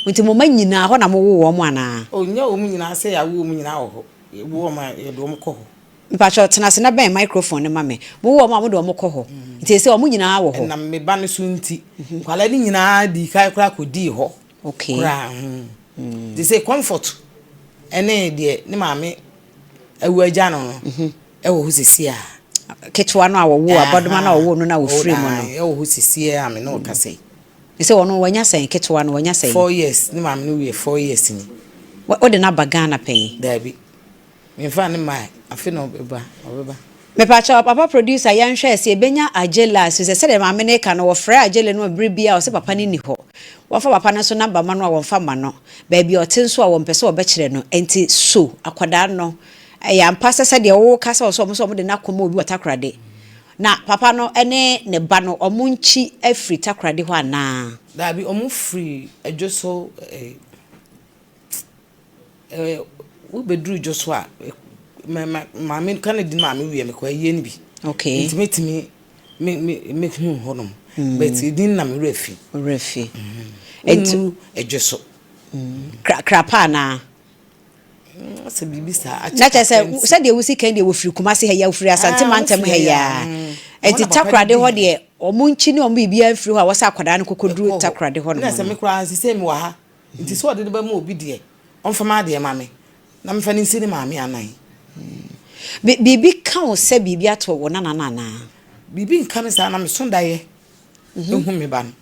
nti mo manyina ho na mo wo mo ana onya o munyina se ya wo munyina ho wo ma ye do mo ko ho mpacho tena se na ben microphone ne mame mo wo mo do mo ko ho nti se o munyina wo ho na me ba ne so nti kwala ni nyina di kai kra ko di ho okay kra they say comfort ene de ne mame awu agya no e wo ho sisi a ketwa no a wo abodoma na wo no na wo free mo no e wo ho sisi a me no ka sei ise wono wanya sen ketwa no wanya sen 4 years ni mame no we 4 years ni o de na bagana pen dabi me fa ne mai afi no beba obeba me pacha papa producer yan hwe se benya agela so se de mame ne ka no wo fra agela no bribia o se papa ni ho wo fa papa no so number ma no a wo fa ma no ba bia o tenso a wo mpese wo be kire no enti so akwada no ya mpasa se de wo kasa o so mo de na koma obi watakrade na papa no ene ne ba no omunchi afri takrade ho ana dabi omu free ejoso wo bedru joso a mame Kennedy mame wie me kwa ye ni bi okay intimately me honom but din na me refi etu ejoso krapa na se bibisa na chese se de wusi kan de wo firi kuma se he ya wo firi asante mantem he ya enti takrade ho de omunchi ni bibia firi ho a wasa akwada no kokoduru takrade ho no na se me kra se me wa ha nti so de ba ma obi de onfama de mame na me fa ni nsi ni mame anan bibi kan o se bibi ato wo na bibi nka me sa na me sonda ye ehu me ba no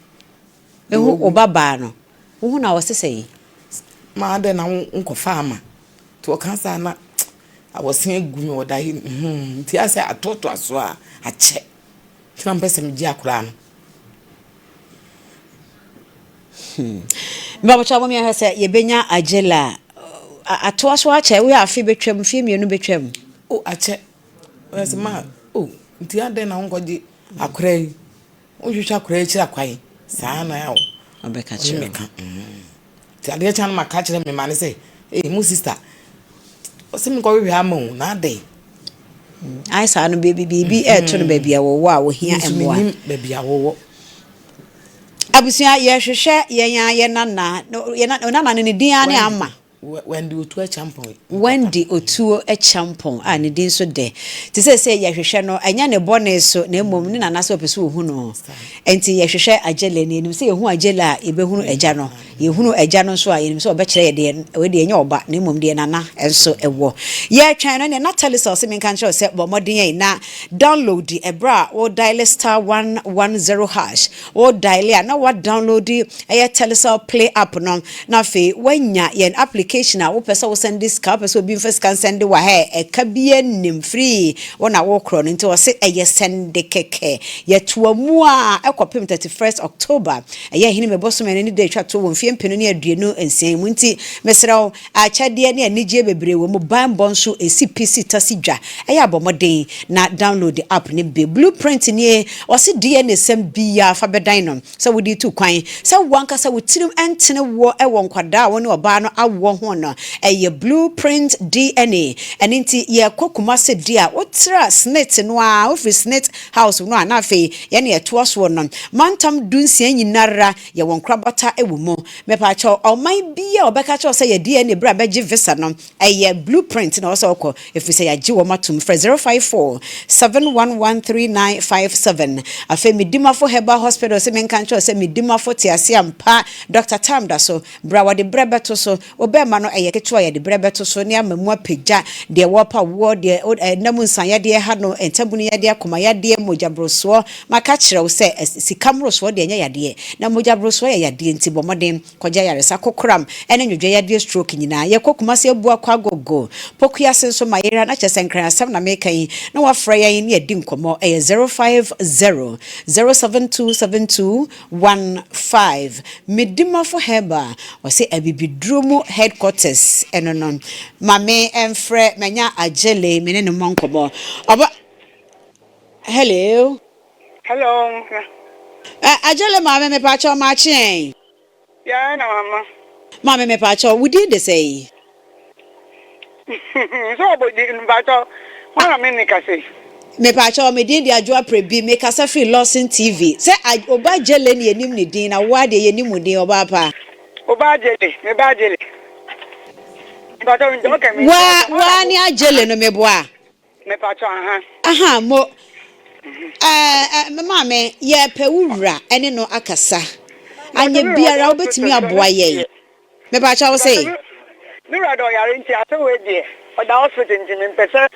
ehu obaba no wo na wo sesei ma de na nko fa ama to cancer na I was saying gumi or die tia say atoto aso a ache tin pese me gi akura no Mbaba cha mo mi ha say ye benya agela ato aso ache we afi betwam fie mienu betwam o ache wes ma o tia den na ngoji akura yi o hwehwa akura yi kira kwai saa na ya o obeka chire tia de chan ma ka kire me ma ne say mu sister o se me ko we ha mo na dey ai sa no baby to no baby awo a wo hia emwa baby awo abusia ye hwehwe ye nana ne din ane ama Wendy Otuo Champon. Wendy Otuo Champon ani din so de. Ti say ye hwehwe no anya ne bone so na emom ni nana so opeso hu no. Enti ye hwehwe agele ni enim say ye hu agela e be hunu eja no. Ye hunu eja no so a enim so obekere ye de we de enya oba na emom de nana enso ewo. Ye twan no ne Natalie so se men kan sure say bo modin ye na download the ebra or dial *110 hash or dial na what download the Telecel Play app no. Na fe wanya ye application a wo pesa wo send this ka pesa obi first can send wa he e ka bie nim free wona wo kro no nti wo se eye send keke ye to mu a ekopem 31st October eye hini me boso me ni de twa to wo mfie mpenu ne aduenu ensen mu nti mesrew a chade ne anije bebre wo mu bambo nso CPC tasidwa eye abomoden na download the app ne be blueprint ne o se DNA sem bia fa bedan no so wo di tu kwan so wanka so wo tirim entene wo e wo nkwada wo ne oba no awo no a blueprint DNA and inti ye kokuma se dia otra snit no a office snit house no na fe ye ne to so no mantam dunsia nyinara ye won krabata ewumo me pa cho oman bia obeka cho se ye DNA bra beji visa no a blueprint na so ko if we say agi wo matum for 054 7113957 afa midima for Heba Hospital se men kan cho se midima for tiase ampa Dr. Tamda so bra wade brebeto so obema no eye ketwa ye de brebeto so ne amamu apagya de wopa wo de namu nsanya de ha no entabunu ya de akoma ya de mojabroso maka kire wo se sikamroso de nya ya de na mojabroso ya de nti bomoden koja yaresa kokram ene nwodwe ya de stroke nyina ye kokuma se abu akwa gogo pokua senso mayera na chesenkran asam na meka yi na wafra ya ne edi nkomo eye 050 0727215 midima for Heba o se abibidrumu headquarters enonon Maame Enfre menya agele mene no monkobo oba hello agele Maame me pa cho ma chen ya na mama Maame me pa cho wudi de say so bo di ba cho wana me ni kase me pa cho me din di Adwoa Aprebi me kasa free Lawson TV say oba agele ni enim ni din na wa de yenim din oba pa oba agele me ba agele wa ni agele no meboa me pa cho aha mo Maame ye pewura ene no akasa anya biara obetimi aboa ye me pa cho say me ra do yare nti ase we de oda hospital nti me pese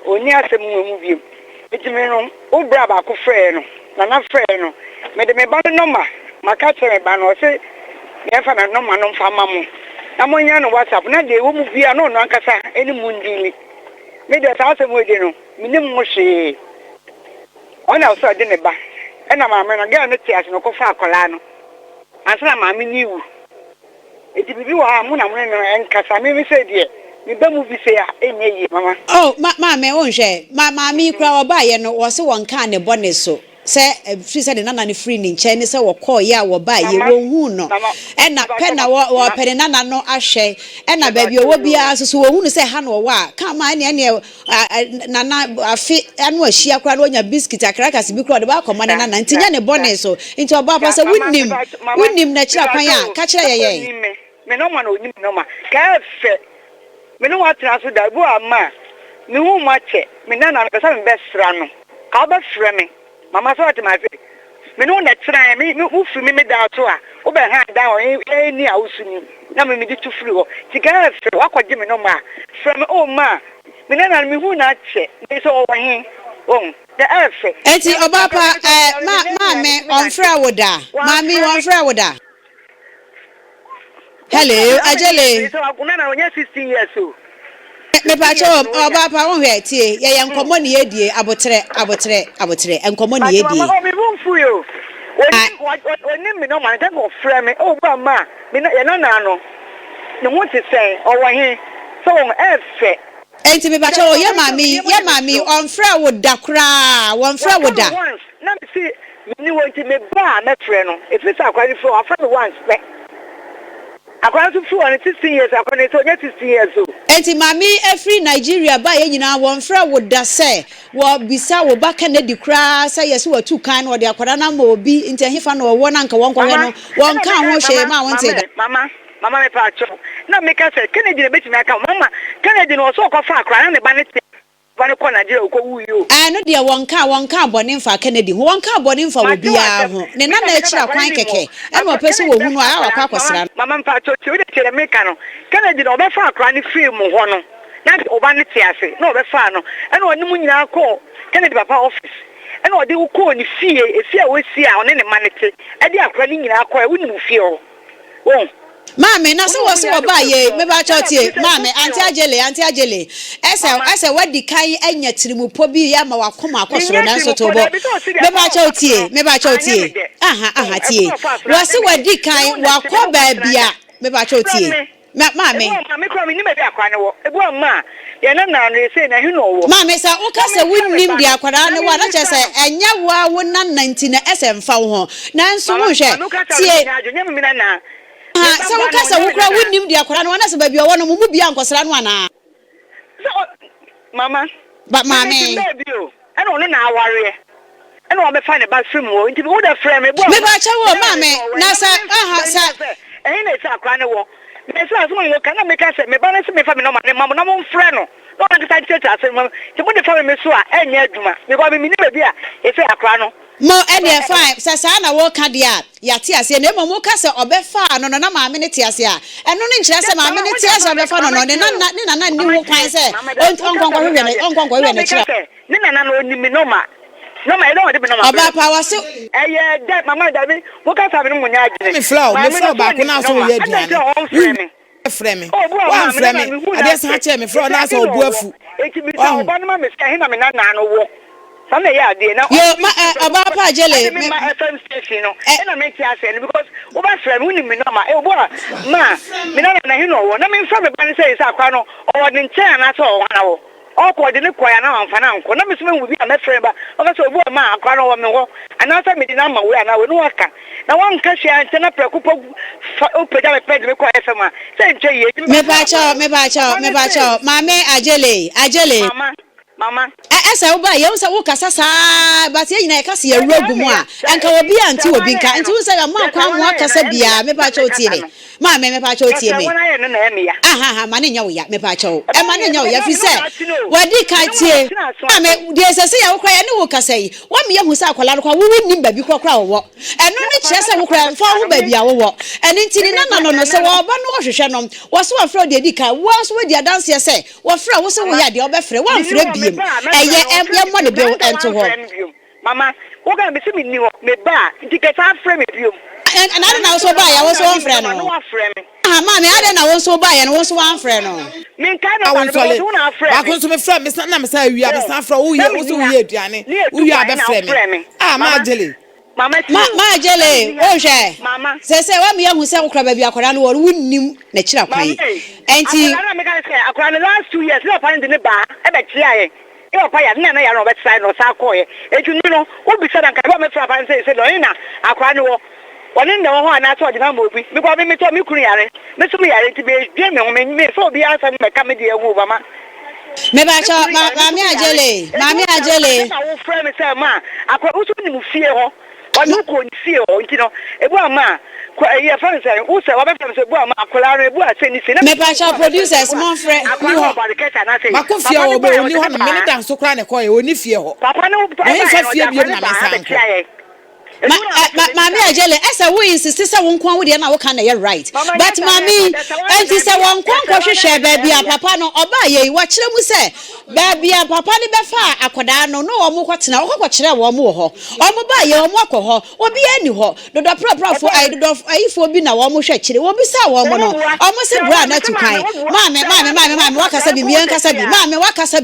oni asem mu bi etimi no obra ba ko frɛ no na frɛ no me de me ba no ma maka chere ba no se me fa na no ma no fa ma mu na mo nya no WhatsApp na de wo mu bia no no ankasa eni mu ndini me de sa asem we de no minim mo hwe ona so de ne ba na maame no ga no tias no ko fa akola no ansa maame ni wu eti bibi wa mu na mo no enkasa me se de me ba mu bi se ya enye yi mama oh maame o nhwe maame kura oba ye no wo se won kan ne bone so se free said nana ne free ni nche ne se wo call ya wo ba ye wo hu no e na pe na wo pe nana no ahwe e na ba bi owo bia so wo hu no se ha no wo a ka ma ne nana afi anu ahia kura no nya biscuit akrakas bi kura de ba koma nana ntinya ne bone so nti oba pa se wunim na kira kwan a ka kira ye me no ma no nim no ma ka fe me no wa tra so da bu ama me hu ma che me nana no pesa me besra no ka ba frɛ me mama so at my face me no na tra me ufri me da to a wo be ha da o ni a usuni na me di tu fri ho ti ga fe wakɔgye me no ma frɛ me o ma me nana me hu na che me so wo hin the earth enti oba pa maame on fra woda maami on fra woda hello ajele so akuna na onye 16 years o me pa cho oba pa won hwe tie ye nkomo ne yedie abotre nkomo ne yedie mama me won fu yo oni me no man go frɛ me o ba ma me na na no ne ho te sɛ o wo he so on efe enti me pa cho ye mami on fra wo da kra won fra wo da na me see ni won ti me ba me frɛ no if it's akwari for afra me once pe akwari to fu on 16 years akwari to 16 years o enti mami every Nigeria ba ye nyina won fra wo da se wo bisa wo ba Kennedy kra say yes wo tu kan wo de akwara na ma obi enti hefa na wo na nka won ko he no won ka ho hwe ma won te da mama me pa cho na me ka say Kennedy na betimi aka mama Kennedy no so ko fa akwara na ne ba ne te ba ne ko Nigeria ko wuyo no de won ka boni mfa Kennedy won ka boni mfa wo bia ho ne na akira kwan keke e mo pese wo hunu a wakwa kwasra mama mpa cho ti wo de tere me ka no Kennedy no be fa akwara ne film ho no na oba ne te ase na obe fa no e na oni mu nyina ko Kennedy papa office e na odi wo ko ni fie efie a wo si a one ne manete e di akwara ni nyina ko e wo ni mu fie o Mame na so wo ba ye me ba chotie mame anti ajele ese wadi kai anya tirimupo bi ya ma wakoma akosoro na so to bo me ba chotie aha tie wo se wadi kai wakọ ba bia me ba chotie mame me kro me ni me bi akwa ne wo ebu amma ye na na no ese na hinu wo mame sa wo ka se wunnim di akwara ne wa na che se enya wa wo na 90 na ese mfa wo ho nanso wo hwe tie so wo kasa wo kra wonnim dia kwara no wana se ba bia wo no mu bia nkosra no ana mama ba mame ana ono na aware ana o be fa ne ba film wo nti wo da frame me ba cha wo mame na sa sa na sa kwara ne wo me sa so mo kana me ka se me ba na se me fa me no ma ne mama na mo frɛ no no ka ta tete ase mo ti mo de fa me so a enya aduma me ba me ni ba bia e se akra no mo ene fine sa na wo ka dia ya ti ase na mo ka se obefa no na maame ne ti ase a eno ne nkyira se maame ne ti ase obefa no ne na ni wo kan se onkonkwa hwe ne kira ne na no ni mi no ma e don de bi no ma oba pa wa se eye de mama da bi wo ka sa bi no nya agene me flow ba ko na so wo ye aduane frame wa frame ade sa che me flow na so obu afu ekibi sa oba no ma me ska he na me na no wo Some ya dey na. Yo ma about Jele. Me ma FM station no. Na me ti ase because over frame uni me no ma. E obo ma me na he no wo. Na me frame ban say say akwa no. O de nchen na so o wana wo. O ko de ne koya na amfa na nko. Na me so me wu bi na frame ba. O ka so obo ma akwa no wo me ho. Ana sa me di na ma we na we no waka. Na wan ka hia nchen na prekupo o peda me peda me ko FM a. Say nche ye. Me ba cha. Maame Ajele. Mama esa wo ba ye wo sa wo kasa saa but ye nyina e kasa ye rogu mu a enka obi anti obi nka anti wo sa ya ma kwa mu akasa bia me pa cha otie me ma me pa cha otie me aha ma ne nya wo ya me pa cha wo e ma ne nya wo ya fi se wadi ka tie ma me de sese ya wo kra ya ne wo kasa yi wa me ye hu sa akwala kwa wo nim ba bi kra wo eno ne kire se wo kra fa ho ba bia wo eni nti ni na no se wo ba no hwehwe no wo so wa fra de di ka wo so we di dance ye se wo fra wo se wo ya de wo be fra wo fra bi eye mo ne bi ento ho mama wo ga be se mi ni ho me ba nti ke sa frame me biom and na so ba ya wo so won frɛ no ma me ade na wo so ba ya no wo so wan frɛ no me kan na wo na frɛ ba ko so me frɛ me na me sa awia me sa frɛ wo ye wo so ye aduane wo ya be frɛ me ma Jele mama Jele o hwɛ se wa me ya hu se wo kra ba bi akwara no wo wunnim na kira kwan enti na me ka se akwara no last 2 years na find ne ba e be tia ye e o pa ya na ya no be try no sa ko ye eju ni no wo bi se dan ka ba me fra fan se lo ina akwara no wo woni na wo ho ana so de na mo bi because me to me kunu yare me so me yare ti be dwe me me so bi asa me ka me de ewu ba ma me ba cha Maame Ajele na wo frɛ me say ma akwa wo so ni mu fie ho wonu ko ni fie ho nti no ebu ama kwa ye fan say wo say wo be fam say ebu ama akola no ebu ase ni se me ba cha producers mon frɛ ni ho ma ko fie ho be oni ho no me dan so kra ne ko ye oni fie ho papa no fa fie bi na me san ko Maame Ajele, esa wo insist say wo nkwan wo de na wo kan na ye right. But mami, enti say wo nkwan ko hwehwe baby a papa no oba ye wo kire mu say baby a papa ni be fa akoda no no wo mo kwotena wo kwokire wo mo ho. Omo ba ye wo mo akọ obi ani ho dodo prapra I dodo ayifo bi na wo mo hwe kire wo bi sa wo mo no omo se bra na tukan mame wakasa bi mien kasa bi mame wakasa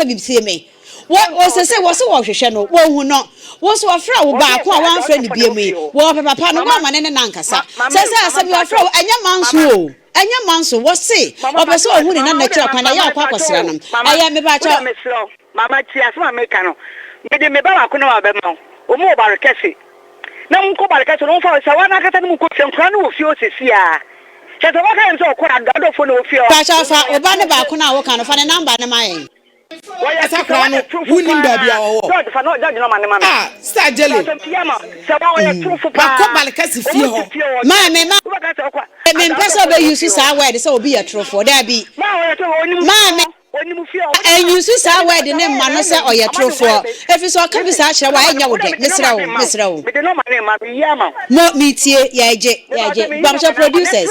bi sie me wo se wo hwehwe no wo hu no wo so afra wo ba ko a wan fra ni bie me wo papa no wo mane ne nankasa se asabi wo afra anya manso wo se obeso hu ni na nature kwana ya akwa kwasira no aya me ba cha mama ti asema meka no me ba wa ko no ba ma o mo ba rekese na mo ko ba rekese no fa sa wa na kata mo ko fiankra no wo fi o sesi a se to wa ka nso ko ra gado fo no wo fi o pa cha fa o ba ne ba ko na wo kan no fa ne number ne mayen asa kra no wunim baby a wo God fa no judge no ma ne ma ah star jelly se ba wo ye trufu pa ko ba rekese fie ho me pesa be use sa word say obi ye trofo da bi me use sa word ne ma no say oye trofo efi so ka bi sa kire wa enya wo de mesra wo me de no ma ne ma bi ya ma mo mitie ya je bamsha producers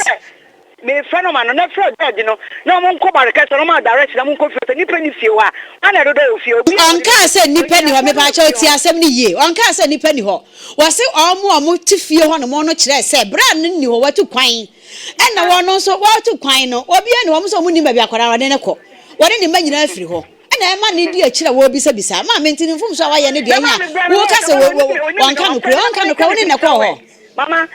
me phenomenon no na fro judge no na mo nko baraka so no ma direct na mo nko fie ni pani fie wa ana do do fie obi onka se ni pani ho me ba cha oti asem ni ye onka se ni pani ho wo se omo ti fie ho no mo no kire se bra ni ho watu kwan na wo no so watu kwan no obi ani wo so mo ni ba bi akwara wa ne ko wore ni manyina afiri ho na ema ni di akira wo bisa ma me ntini mfum so wa ye ne de anya wo ka se wo onka no kure wo ni ne ko ho mama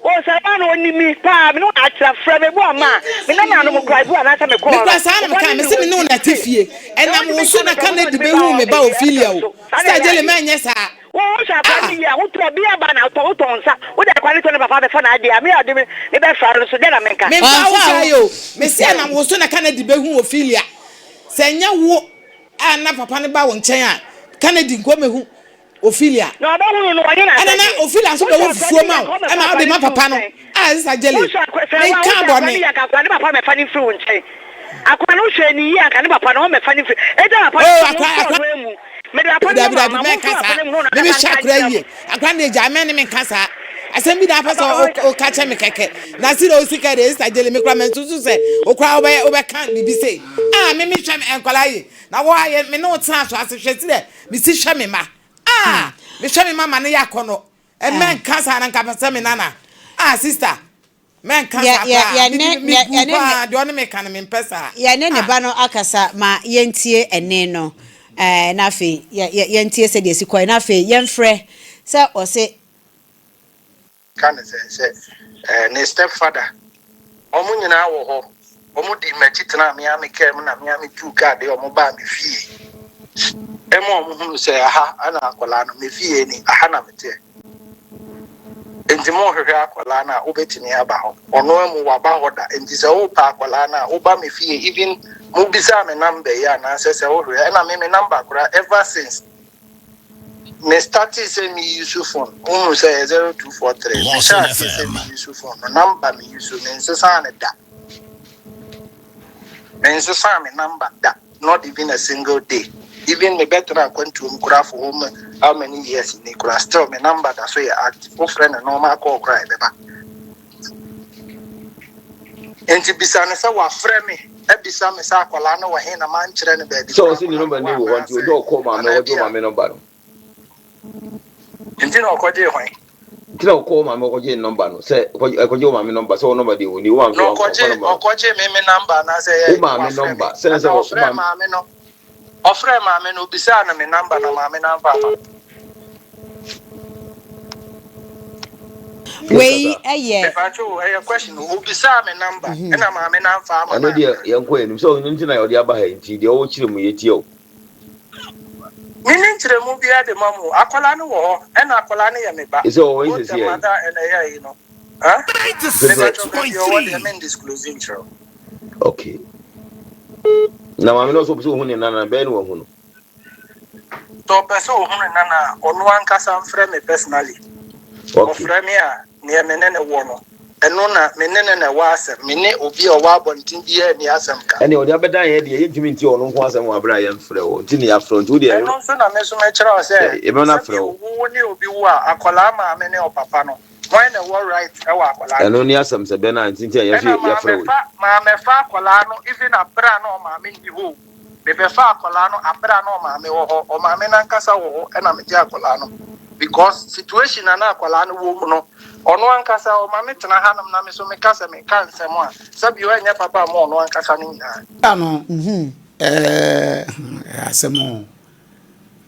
o sa no ni mi pa me no atra fra me bu ama me na ma no mo cry bu ana sa me ko because ana me kan me se me no na tifie ena mo so na kan di be hu me ba ofilia o sta jele me anye sa wo sha pa ni ya wo tro bi aba na to nsa wo de kwani to ne papa be fa na ade me ade me be fa so de na me kan me ba wo sa yo me se na mo so na kan di be hu ofilia se nya wo ana papa ne ba wo nchen a Kennedy nko me hu Ophelia. No, no, na Ophelia so be wo fufuo ma o. E ma o de ma papa no. Ah, isa jele. Me kan bo ne. Akwa ne papa me fa ni free nche. Akwa no hwe ni yi aka ne papa no me fa ni free. E da papa no mu. Me da papa no me kasa. Me be shakra yi. Akwa ne ja me ne me kasa. Asem bi da papa o ka che me keke. Na si do sika de isa jele me kra me tutu se. O kra o be kan bibi se. Ah, me hwe me enkwala yi. Na wo aye me no tran so asehwe ti de. Me si hwe me ma. Ah, me show me mama ne yakono. E men cancer na nkapasa me nana. Ah, sister. Men cancer pa. Ya de one me kan me mpesa. Ya ne ba no akasa ma yentie ene no. Na fe yentie se de sikoi na fe yenfrɛ se o se kan se ne stepfather. Omo nyina wo ho. Omo di machitena me kem na me tu ka de omo ba me fie. Emo mu se aha ana akola no me fie ni aha na mete enti mo hwehwe akola na obetini aba ho ono emu waba ho da enti se wo pa akola na oba me fie even mo bisa me number ya na se wo hwehwe na me number kura ever since me started say me use phone mo say 0243 Lawson FM me use phone no number me use me se sa na da me se sa me number da not even a single day. Even me better I went to for home how many years in Nicola still my number that's why I active for friend and normal call cry beba. And to be son is our friend me, every summer Sakolano or Hena man children baby. So see the number you want to do call my number. And you know what you want. Kila call my number say I could my number so nobody will you want to no coach me number na say my number sense of my no offer Maame no bisa na me number na Maame number. We eh pacho eh question who bisa me number na Maame number ama. Ano dia yanko enim so nti na yodi aba ha nti dia o kire mu yeti o. Nini kire mu bia de mamu akola no wo na akola no ye me ba. Is o we say mother and eh you know. Huh? 96.3 disclosing show. Okay. Na Maame no so hu ni nana be no hu no. To person hu ni nana onu ankasa mfrɛ me personally. Okay. Mfrɛ me a ne me ne wo no. eno na menene na wasem mene obi o wa bontin biye ni asem ka ene odi abeda ye de ye ntimi nti ono nko asem wa bra ye mfrɛ wo nti ne ya front wo de eno so na meso me kyerɛ o se e be na frɛ wo wo ni obi wo akola ma me ne o papa no why na wo right e wa akola eno ni asem se be na nti nti ye frɛ wo ma me fa akola no even abra no ma me ni ho me be fa akola no abra no ma me wo ho o ma me na nkasa wo ho e na me je akola no because situation na akola no wo no ono ankasa o ma metena hanam na me so me kasa me kan semo a sabi o enya papa mo ono ankasa no nyina no asemo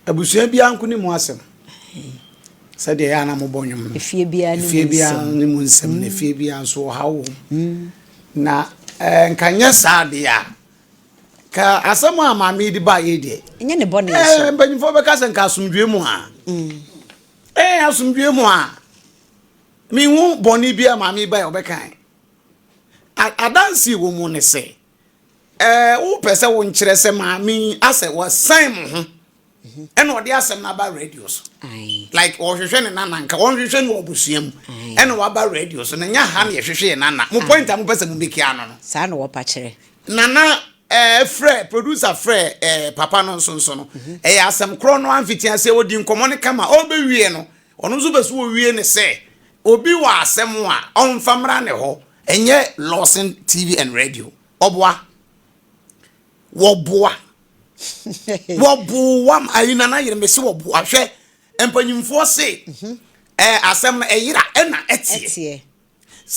abusua bia nko ni mu asem sade ya na mo bonyum efie bia ni mu nsem na efie bia so hawo na nkanya saade ya ka asemo a ma me di ba ye de enye ne bone so mbanyifo be kasa nka asomdwe mu ha asomdwe mu ha mi hu boni bia ma me ba obekan adansi wo mu ne se wo pese wo nkyere se ma me ase wo san mo ho eno ode asem na ba radio so like o hwehwe ne nana nka won hwehwe ne obusuam eno wa ba radio so na nya ha ne hwehwe nana mo point am pese mu beki ano no sa na wo pa kire nana producer papa no nso no asem kro no amfiti ase odi nkomo ne kama o be wie no ono so be so wie ne se obi wa asem a onfamra ne ho enye Lawson TV and radio obwa woboa ayina na yere mesi woboa hwe empanyimfo se asem na eyira na etie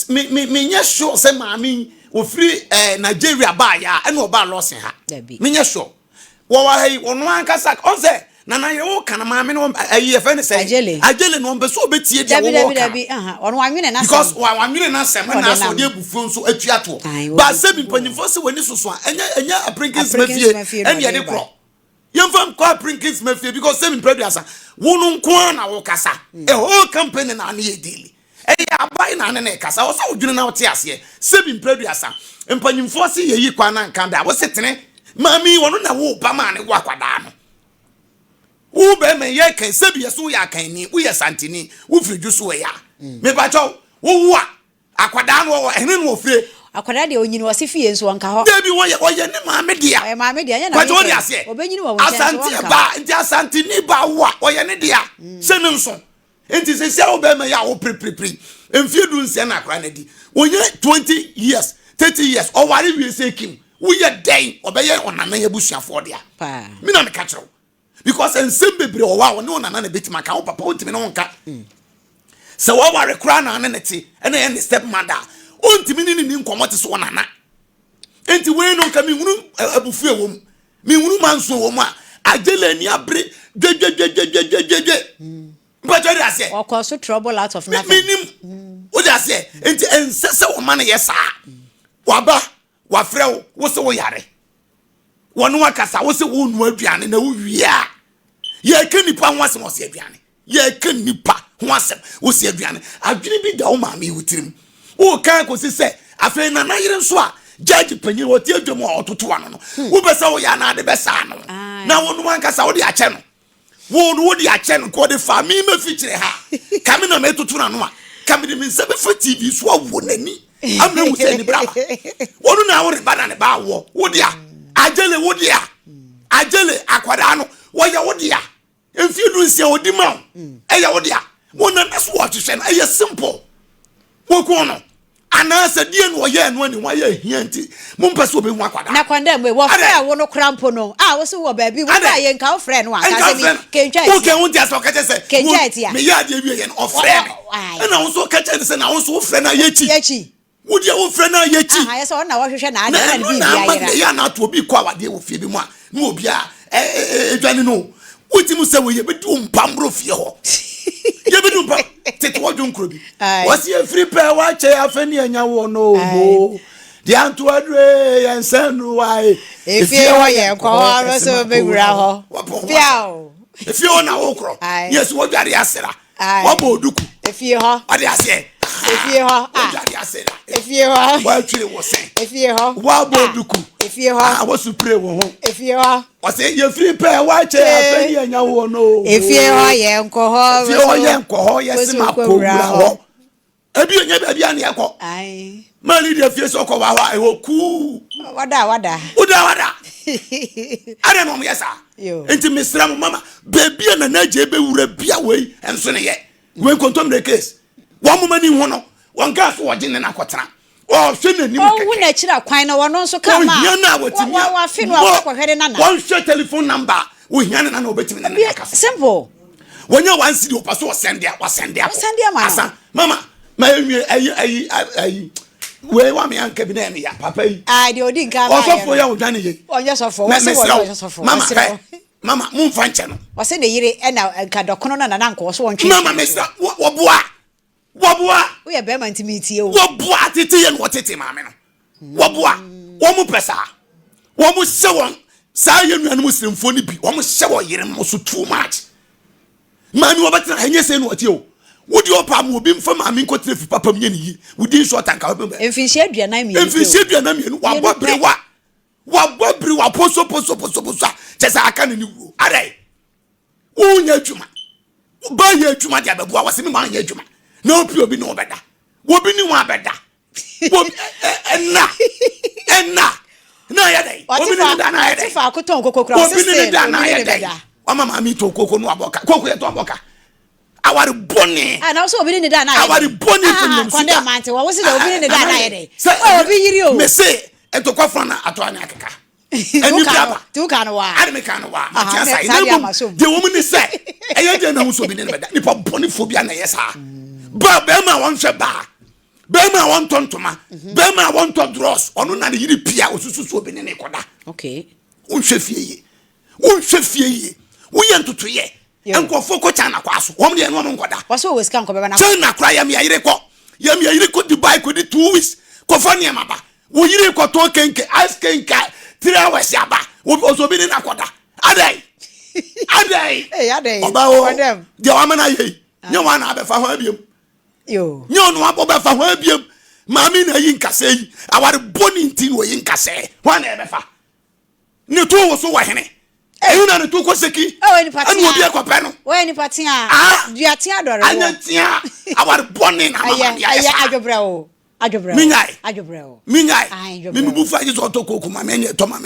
me nya sure se maami ofiri Nigeria ba ya na oba Lawson ha me nya sure wo wa hai ono ankasa onse na ye wo kana maami no ayefe ne se ajele no mbe so betie dia wo ono wanwene na because wanwene na se na so de bufuo nso atuato ba se bi panyimfo se wani soso enya aprinkins mafie ene ye de kro yemfam kwa aprinkins mafie because se bi producer wonu nko na wo kasa a whole company na na ye daily abai na ne kasa wo so odwene na wote ase se bi producer empanyimfo se ye yi kwa na nkan da wo setene maami wono na wo ba ma ne wo akwada no wo be me ye kan se bi yeso ya kan ni wo ye santini wo friju so ya me ba cho wo wa akwada no wo ene no fire akwada de onyini wo se fie nso nka ho debi wo ye ne maame dia nya na kwajo dia se obenyini wo asante ba nti asantini ba wo ye ne dia se ne nso enti se se wo be me ya wo prepri emfie du nse na akra na di wo ye 20 years 30 years o ware wi se kim wo ye den obeye onana ye busuafo dia pa mi na me ka kiro because ensem bebre o wa won na betima ka wo papa ontimi no nka se wo ware kra na ne ti ene ye ne step mother ontimi ni nkomo te so nana enti we no nka mi hunu abufu ewom mi hunu manso ewom a ajele ni abre jejejejejejeje but what I say o cause trouble out of nothing minim what I say enti ensese wo man yesa waba wa frɛ wo se wo yare wonu akasa wo se wo nu aduane na wo wia ye ka nipa ho asem wo se aduane ye ka nipa ho asem wo se aduane adwene bi da wo ma me wutirim wo kan ko se afei na yere nso a judge panyin wo tie dwom a ototo ano no wo be se wo ya na de be sa no na wonu akasa wo de ache no wo de ache no ko de fa mi ma fikyire ha kame na me toto na no a kame de me se be fa TV so wo nani amna wo se ni brava wonu na wo reba na ne ba wo dia ajele wo dia ajele akwada no wo ya wo dia emfie du nsia odi ma eya wo dia wona na so wo hwehwe na eya simple wo ko no ana sa die no ye no ani wa ye hianti mo mpese obe hu akwada na kwanda mwe wo fra wo no krampo no wo se wo ba bi wo ba ye nka wo fra no aka se ni kenja wo ke won dia so ka che se kenja etia me ya de wie ye no ofra na wo so ka che se na wo so wo fra na yechi wo dia wo fra na yechi ye se na wo hwehwe na na bi bia ye ya na to obi kwa wade wo fie bi mu a na obi a edwane no utimu se wo ye be du mpambro fie ho ye be du mpa tete wo dun krobi wo se free pair wa che afani anya wo no mo di anto adre yensenu wai efie wo ye kwa ro so be wura ho piao efie wo na wo kro yes wo dware asera wo bo oduku efie ho ade ase efie ho dware asera efie ho wa twire wo sen efie ho wa bo oduku efie ho wo supre wo ho efie ho o se ye free pair wa che afani anya wo no efie ho ye nko ho efie ho ye nko ho ye se ma ko wura ho Ebi onye baby an yako. Aye. Mali de fie so ko wa wa e wo ku. Wada. Wada. Ada no yesa. Yo. Enti mesra mo mama baby na na je be wura bia we enso ne ye. We kontom the case. Wo mo mani ho no. Won gas wo je ne na kotena. Oh, hwe na nim keke. Oh, na chira kwan na wono so ka ma. Wa fi no akwakwahede na na. One share telephone number. We hia na obetimi na na kasa. Simple. Wonya one city o paso send dia ma. Asa mama ma ayi we wa me anka bi na me ya papa yi. Ah, de odi nka ba. Osofo ya odwane ye. Onye sofo, wo se wo sofo. Mama mu mfa nche no. Wo se de Yere na nka dokono na na nka wo so wontwe. Mama mesra wo boa. We be man timiti e wo. Wo boa tete ye no tete maame no. Wo boa. Wo mu pesa. Wo mu se won. Sa ye nuanu muslimfo ni bi. Wo mu se wo Yere mo so too much. Mami wo betra hanye se no ati o. Wodi opa mu obi mfa maami nkotre fi papa mye ni wodi short anka wo be. Emfinhye aduana mi. Emfinhye aduana mi wa bobrewa. Wa bobrewa poso. Chesa aka ni wu. Are. Wo nya adwuma. Ba ye adwuma dia bebua wo se me ma nya adwuma. Na opi obi no obeda. Wo bi ni wa beda. Wo enna. Na ya dai. Obi ni da na ya dai. Fa akoton kokokura o se. Obi ni da na ya dai. O mama mi to koko no aboka. Koko ye to aboka. Awari boni. Ah, na so obi ni da na ya. Awari boni from kwande mante wo se da obi ni da na ya dai. Obi yiri o. Me say eto kwafra na ato anya akeka. Eni biaba. Tu kan wa. Ade me kan wa. Ma tia sai. De wo mu ni say. Eye de na wo so bi ni beda. Nipa boni phobia na yesa. Ba be ma won hwe ba. Be ma won tontoma. Be ma won to dross. Onu na yiri pia osusu obi ni koda. Okay. Unhwe fie ye. Wo ye ntutu ye. Enkofo ko China kwa so. Wom de no nkoda. Waso we sika nkobe na. China kra ya me Yere ko. Ya me Yere ko Dubai ko di 2 weeks. Ko fa ne maba. Wo Yere ko to kenke, ice kenke. 3 hours ya ba. Wo so bi ni na koda. Adai. Eh, adai. Oba o. De wa mana ye. Nye wa na be fa ho abiem. Yo. Nye onu abo be fa ho abiem. Maami na yi nkase yi. Aware boni ntin wo yi nkase. Wa na be fa. Ne to wo so Ohene. Eyu na ne to ko seki. Ni patia. Anu obi akope no. We ni patia. Dua tia dore wo. Anya tia. Aware boni na mama ya. Aya adwobre o. Minyai. Adwobre o. Minyai. Mi bu fa ji so to ko kuma me nye to ma